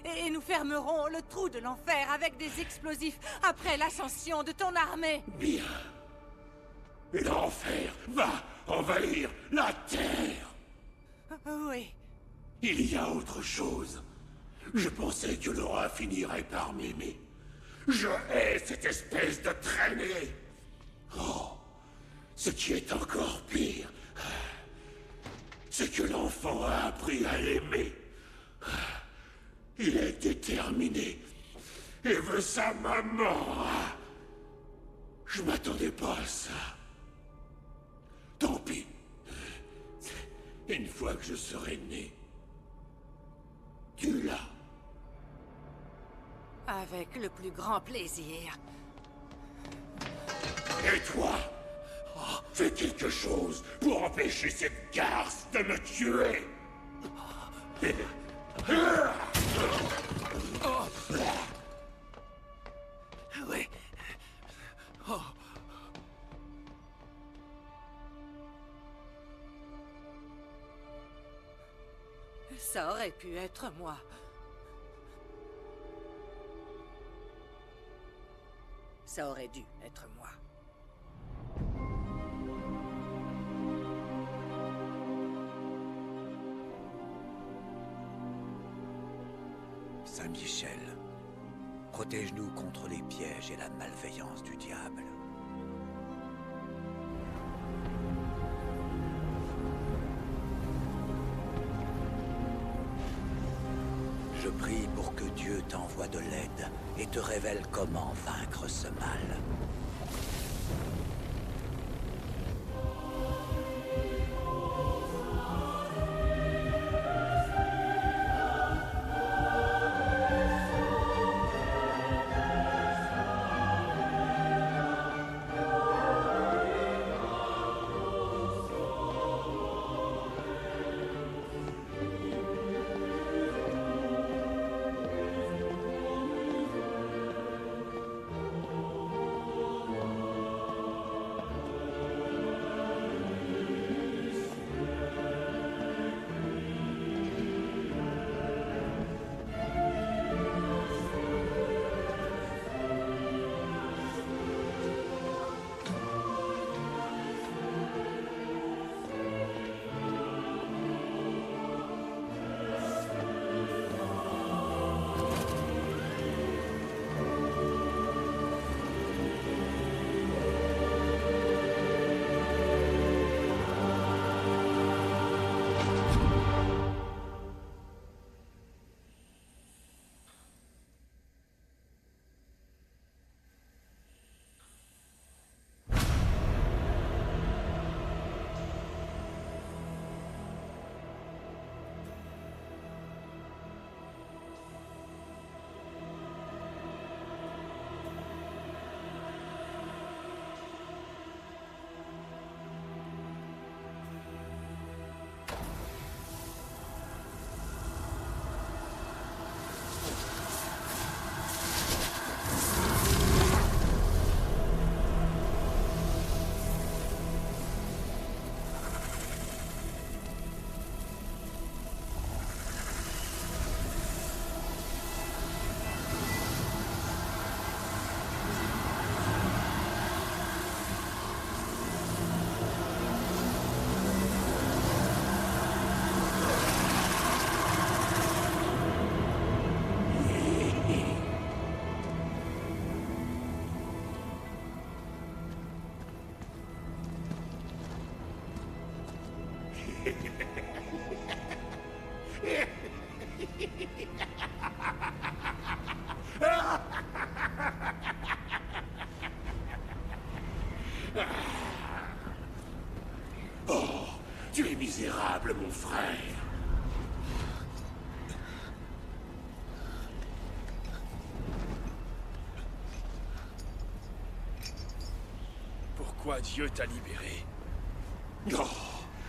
Et nous fermerons le trou de l'enfer avec des explosifs après l'ascension de ton armée. Bien. Et l'enfer va envahir la Terre. Oui. Il y a autre chose. Je pensais que Laura finirait par m'aimer. Je hais cette espèce de traînée. Oh, ce qui est encore pire, c'est que l'enfant a appris à l'aimer. Il est déterminé et veut sa maman. Je m'attendais pas à ça. Tant pis. Une fois que je serai né, tu l'as. Avec le plus grand plaisir. Et toi, fais quelque chose pour empêcher cette garce de me tuer. Oui. Oh. Ça aurait pu être moi. Ça aurait dû être moi. Saint-Michel, protège-nous contre les pièges et la malveillance du diable. Je prie pour que Dieu t'envoie de l'aide et te révèle comment vaincre ce mal. Oh, tu es misérable, mon frère. Pourquoi Dieu t'a libéré? Non,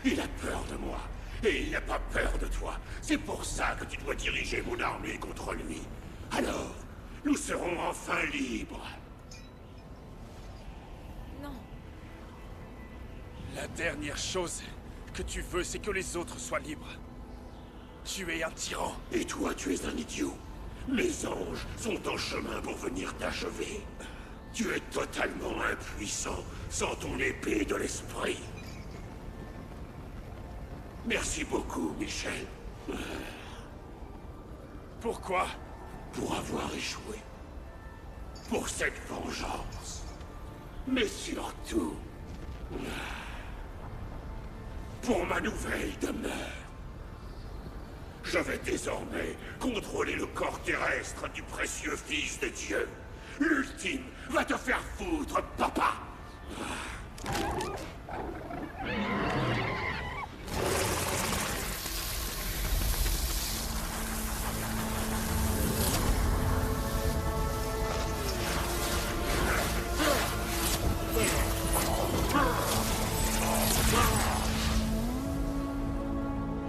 il a peur de moi. Et il n'a pas peur de toi. C'est pour ça que tu dois diriger mon armée contre lui. Alors, nous serons enfin libres. Non. La dernière chose que tu veux, c'est que les autres soient libres. Tu es un tyran. Et toi, tu es un idiot. Mes anges sont en chemin pour venir t'achever. Tu es totalement impuissant sans ton épée de l'esprit. Merci beaucoup, Michel. Pourquoi? Pour avoir échoué. Pour cette vengeance. Mais surtout... pour ma nouvelle demeure. Je vais désormais contrôler le corps terrestre du précieux Fils de Dieu. L'ultime va te faire foutre, papa!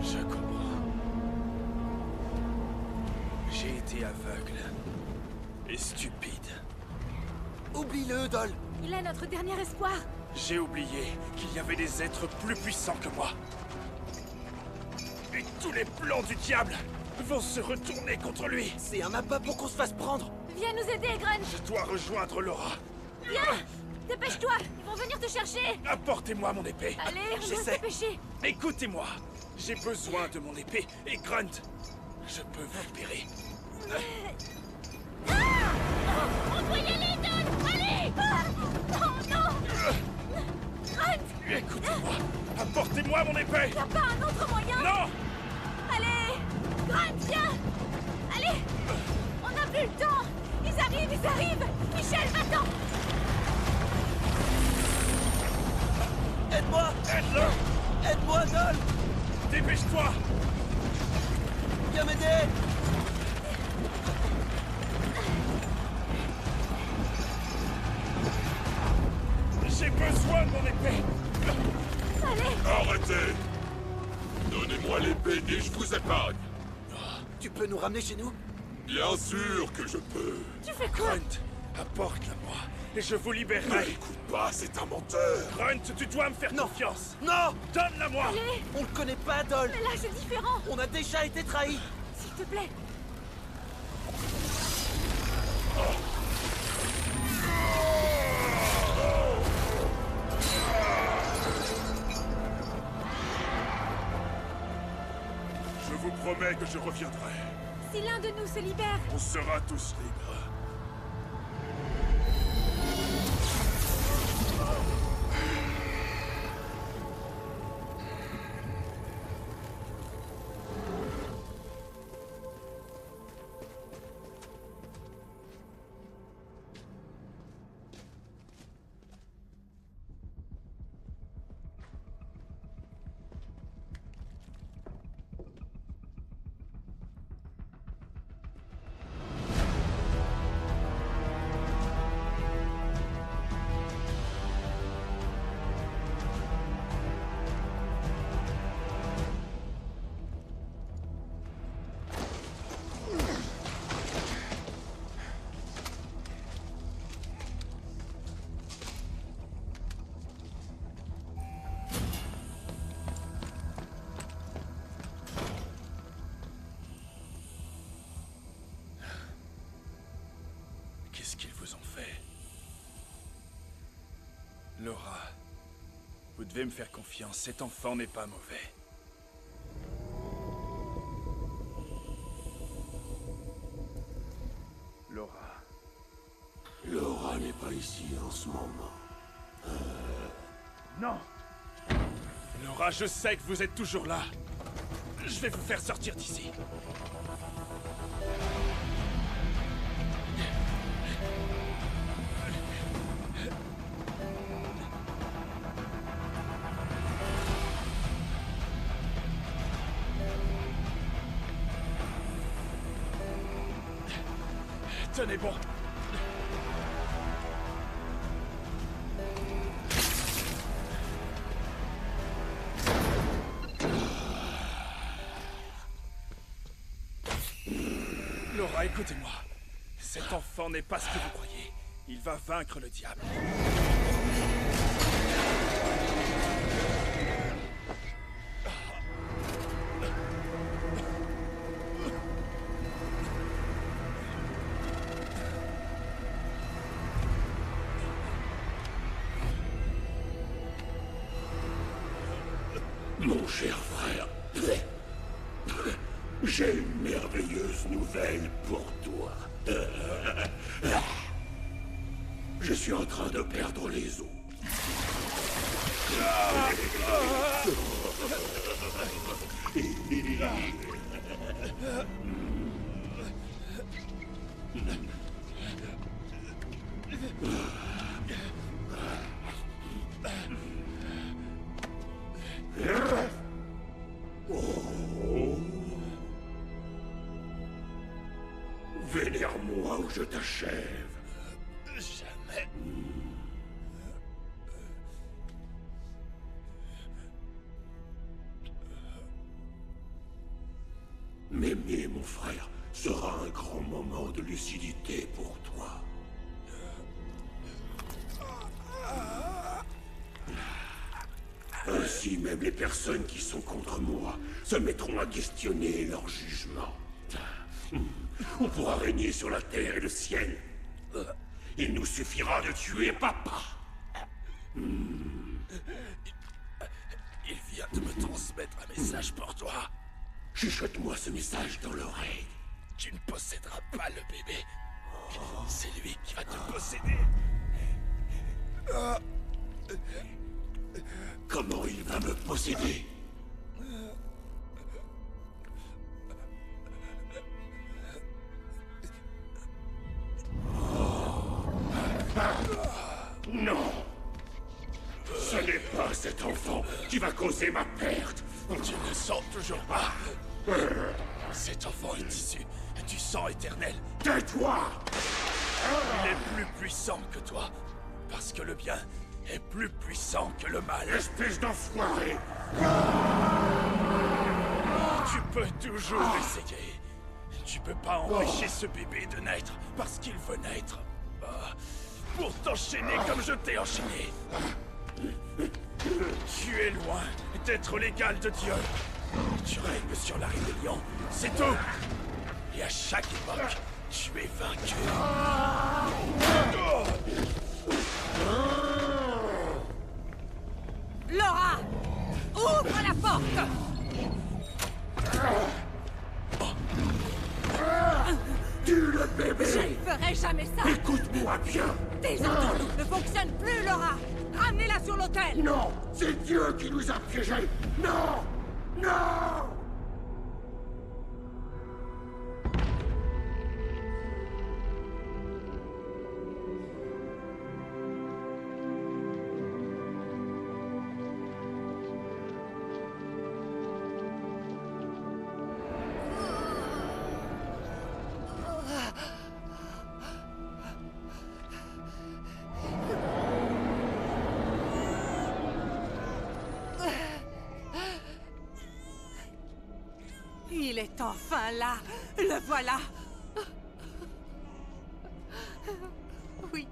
Je comprends. J'ai été aveugle. Et stupide. Oublie-le, Dol. Il est notre dernier espoir. J'ai oublié qu'il y avait des êtres plus puissants que moi. Et tous les plans du diable vont se retourner contre lui. C'est un appât pour qu'on se fasse prendre. Viens nous aider, Grunt. Je dois rejoindre Laura. Viens. Dépêche-toi. Ils vont venir te chercher. Apportez-moi mon épée. Allez, on doit se J'essaie. dépêcher. Écoutez-moi. J'ai besoin de mon épée. Et Grunt, je peux vous libérer. On doit y aller, Don. Allez. Non, non. Grunt. Écoutez-moi. Apportez-moi mon épée. Y a pas un autre moyen? Non. Allez. Grunt, viens. Allez. On n'a plus le temps. Ils arrivent. Michel, va-t'en. Aide-moi. Aide-le. Aide-moi, Dol. Dépêche-toi. Viens m'aider. J'ai besoin de mon épée. Allez. Arrêtez! Donnez-moi l'épée et je vous épargne. Tu peux nous ramener chez nous? Bien sûr que je peux. Tu fais quoi? Grunt, apporte-la-moi et je vous Ne libérerai. l'écoute pas, c'est un menteur. Grunt, tu dois me faire confiance. Non. Donne-la-moi. Allez. On le connaît pas, Dol. Mais là, c'est différent. On a déjà été trahis. S'il te plaît. Je vous promets que je reviendrai. Si l'un de nous se libère, On sera tous libres. Qu'est-ce qu'ils vous ont fait? Laura, vous devez me faire confiance. Cet enfant n'est pas mauvais. Laura. Laura n'est pas ici en ce moment. Non! Laura, je sais que vous êtes toujours là. Je vais vous faire sortir d'ici. Tenez bon. Laura, écoutez-moi. Cet enfant n'est pas ce que vous croyez. Il va vaincre le diable. Mon cher frère, j'ai une merveilleuse nouvelle pour toi. Je suis en train de perdre les os. Vénère-moi ou je t'achève. Jamais. M'aimer, mon frère, sera un grand moment de lucidité pour toi. Ainsi, même les personnes qui sont contre moi se mettront à questionner leur jugement. On pourra régner sur la terre et le ciel. Il nous suffira de tuer papa. Il vient de me transmettre un message pour toi. Chuchote-moi ce message dans l'oreille. Tu ne posséderas pas le bébé. C'est lui qui va te posséder. Comment il va me posséder? Non! Ce n'est pas cet enfant qui va causer ma perte! Tu ne sens toujours pas? Cet enfant est issu du sang éternel. Tais-toi! Il est plus puissant que toi, parce que le bien est plus puissant que le mal. Espèce d'enfoiré! Tu peux toujours essayer. Tu peux pas empêcher ce bébé de naître parce qu'il veut naître. Pour t'enchaîner comme je t'ai enchaîné. Tu es loin d'être l'égal de Dieu. Tu règnes sur la rébellion, c'est tout. Et à chaque époque, tu es vaincu. Laura! Ouvre la porte! Tue le bébé! Je ne ferai jamais ça! Écoute-moi bien! Tes entourloups ne fonctionnent plus, Laura! Ramenez-la sur l'autel! Non! C'est Dieu qui nous a piégés! Non! Non! Il est enfin là! Le voilà! Oui.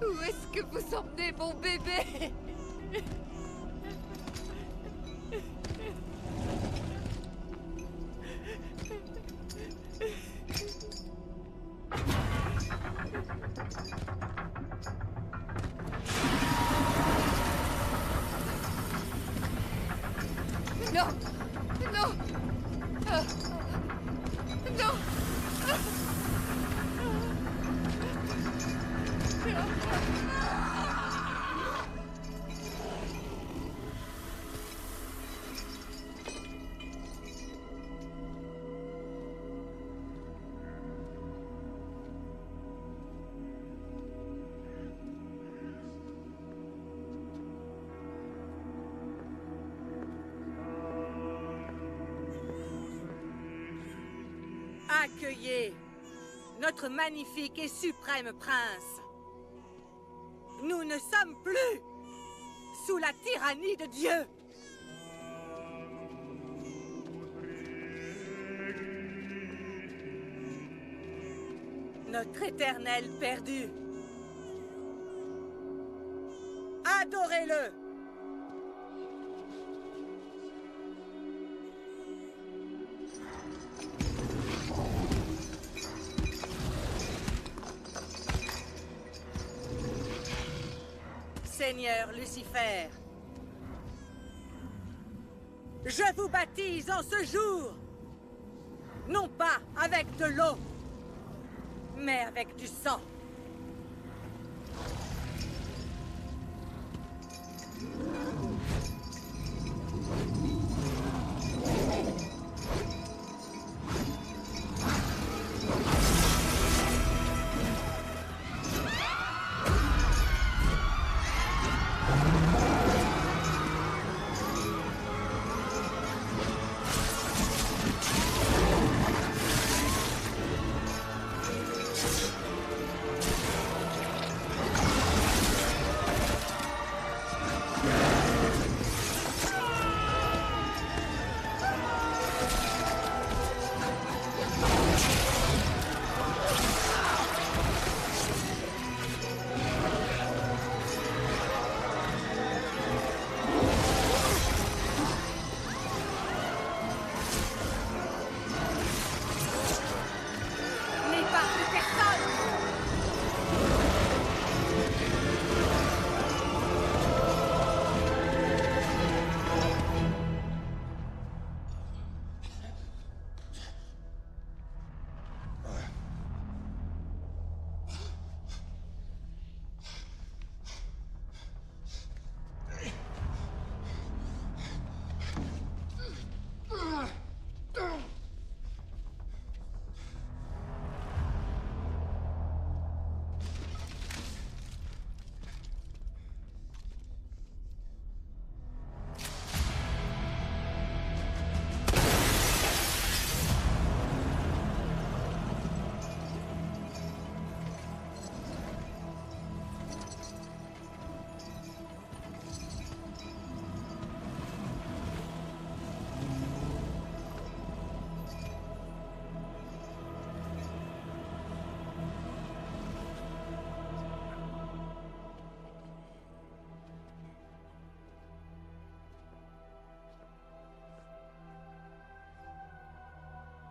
Où est-ce que vous emmenez mon bébé? Non! Non! Non! Accueillez notre magnifique et suprême prince. Nous ne sommes plus sous la tyrannie de Dieu. Notre éternel perdu. Adorez-le. Seigneur Lucifer, je vous baptise en ce jour, non pas avec de l'eau, mais avec du sang.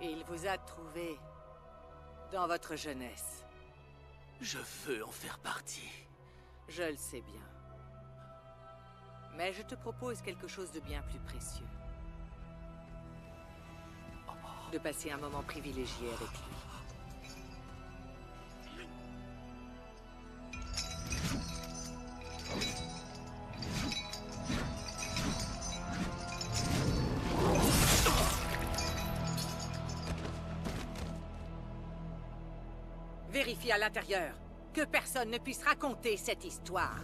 Il vous a trouvé dans votre jeunesse. Je veux en faire partie. Je le sais bien. Mais je te propose quelque chose de bien plus précieux. De passer un moment privilégié avec lui. Vérifie à l'intérieur, que personne ne puisse raconter cette histoire.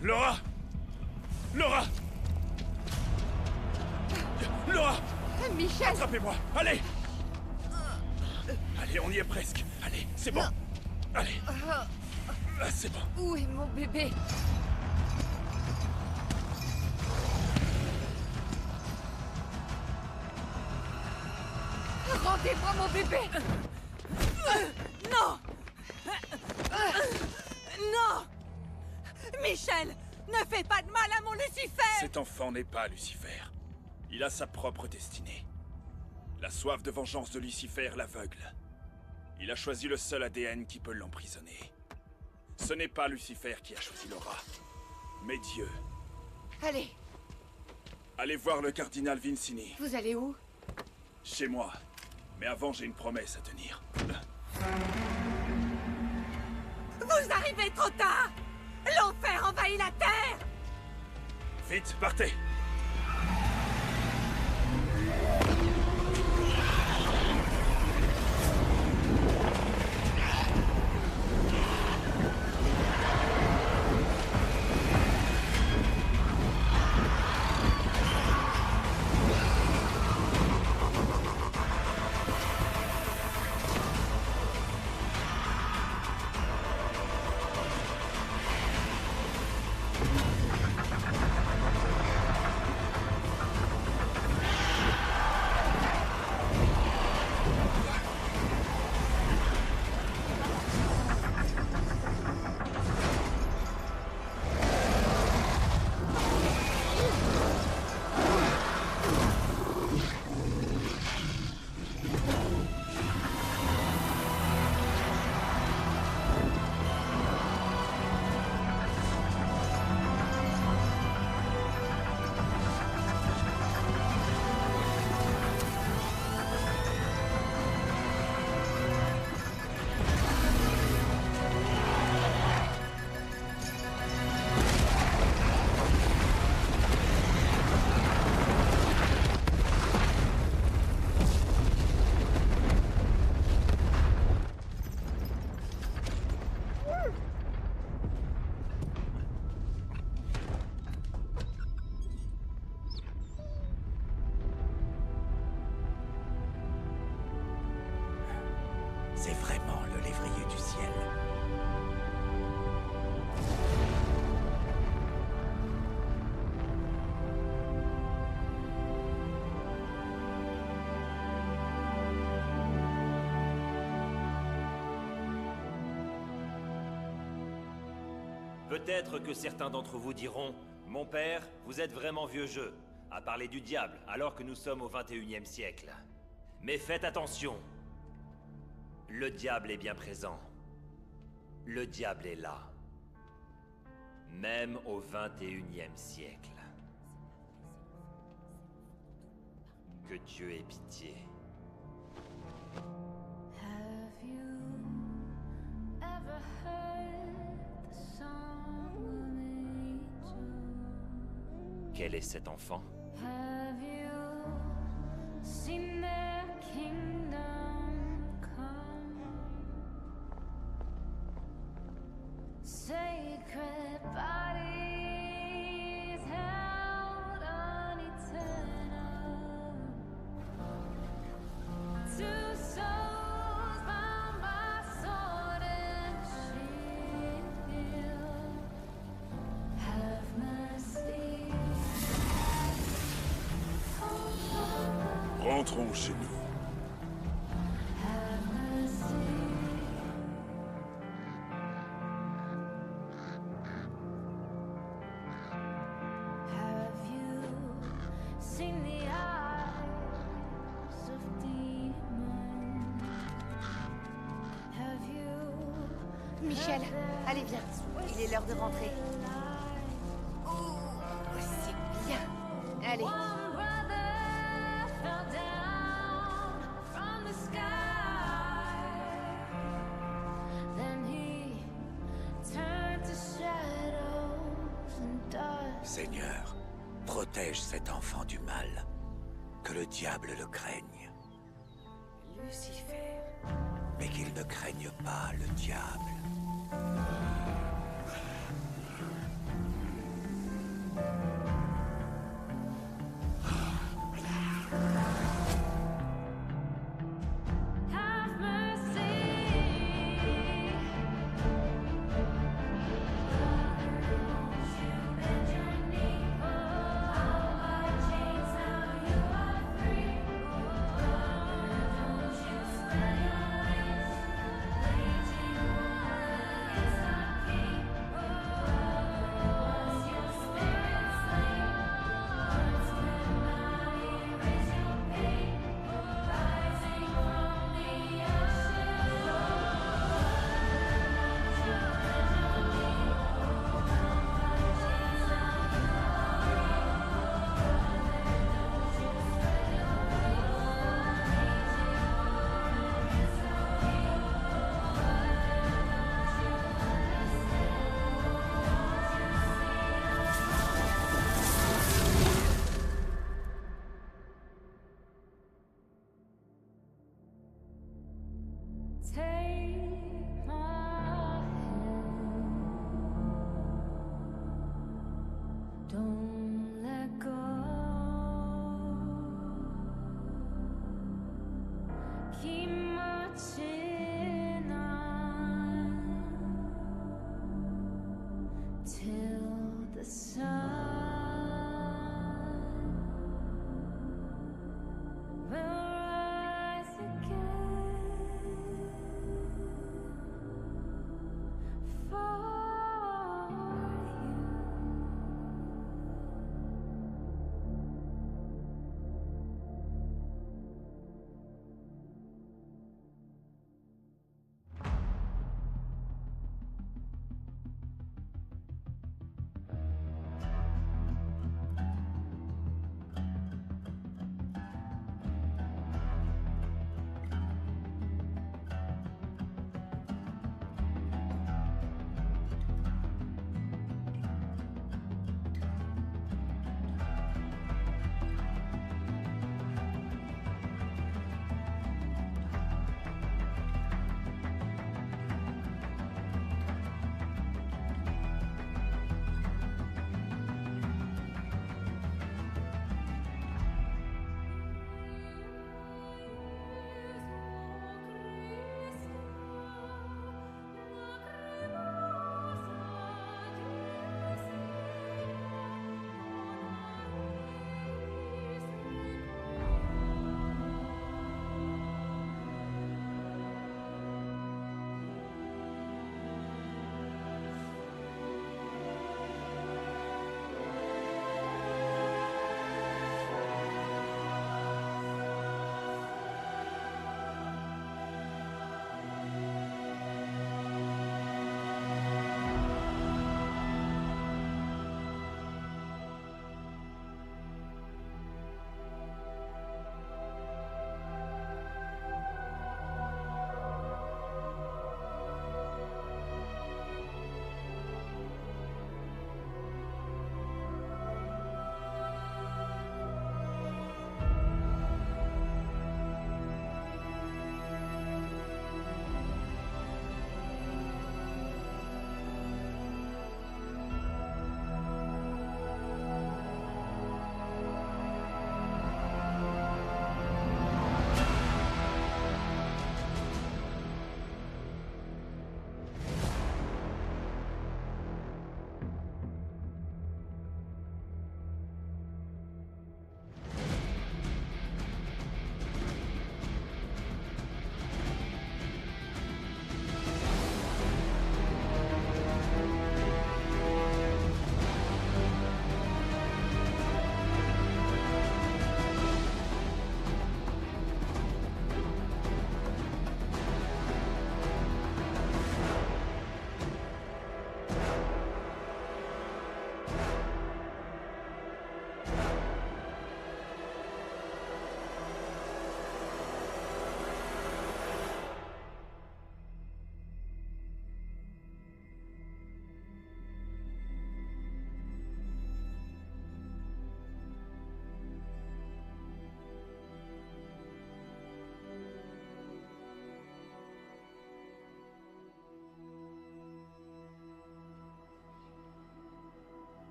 Laura! Laura! Laura! Michel! Attrapez-moi! Allez! Allez, on y est presque. Allez, c'est bon. Allez. Ah, c'est bon. Où est mon bébé? Rendez-moi mon bébé! Non! Non! Michel! Ne fais pas de mal à mon Lucifer! Cet enfant n'est pas Lucifer. Il a sa propre destinée. La soif de vengeance de Lucifer l'aveugle. Il a choisi le seul ADN qui peut l'emprisonner. Ce n'est pas Lucifer qui a choisi Laura, mais Dieu. Allez, Allez voir le cardinal Vincini. vous allez où? Chez moi. Mais avant, j'ai une promesse à tenir. Vous arrivez trop tard! L'enfer envahit la Terre! Vite, partez! C'est vraiment le lévrier du ciel. Peut-être que certains d'entre vous diront « Mon père, vous êtes vraiment vieux jeu, à parler du diable alors que nous sommes au 21e siècle. » Mais faites attention. Le diable est bien présent. Le diable est là. Même au 21e siècle. Que Dieu ait pitié. Have you ever heard the song of angels? Quel est cet enfant? Have you seen their kingdom come? Sacred bodies held on eternal. Two souls bound by sword and shield. Have mercy. Rentrons chez nous. Have mercy. Have you seen the eyes of demons? Have you Michel, allez viens. Il est l'heure de rentrer. Oh, c'est bien. Allez. One brother fell down from the sky. Then he turned to shadows and dust. Seigneur, protège cet enfant du mal. Que le diable le craigne. Lucifer. Mais qu'il ne craigne pas le diable.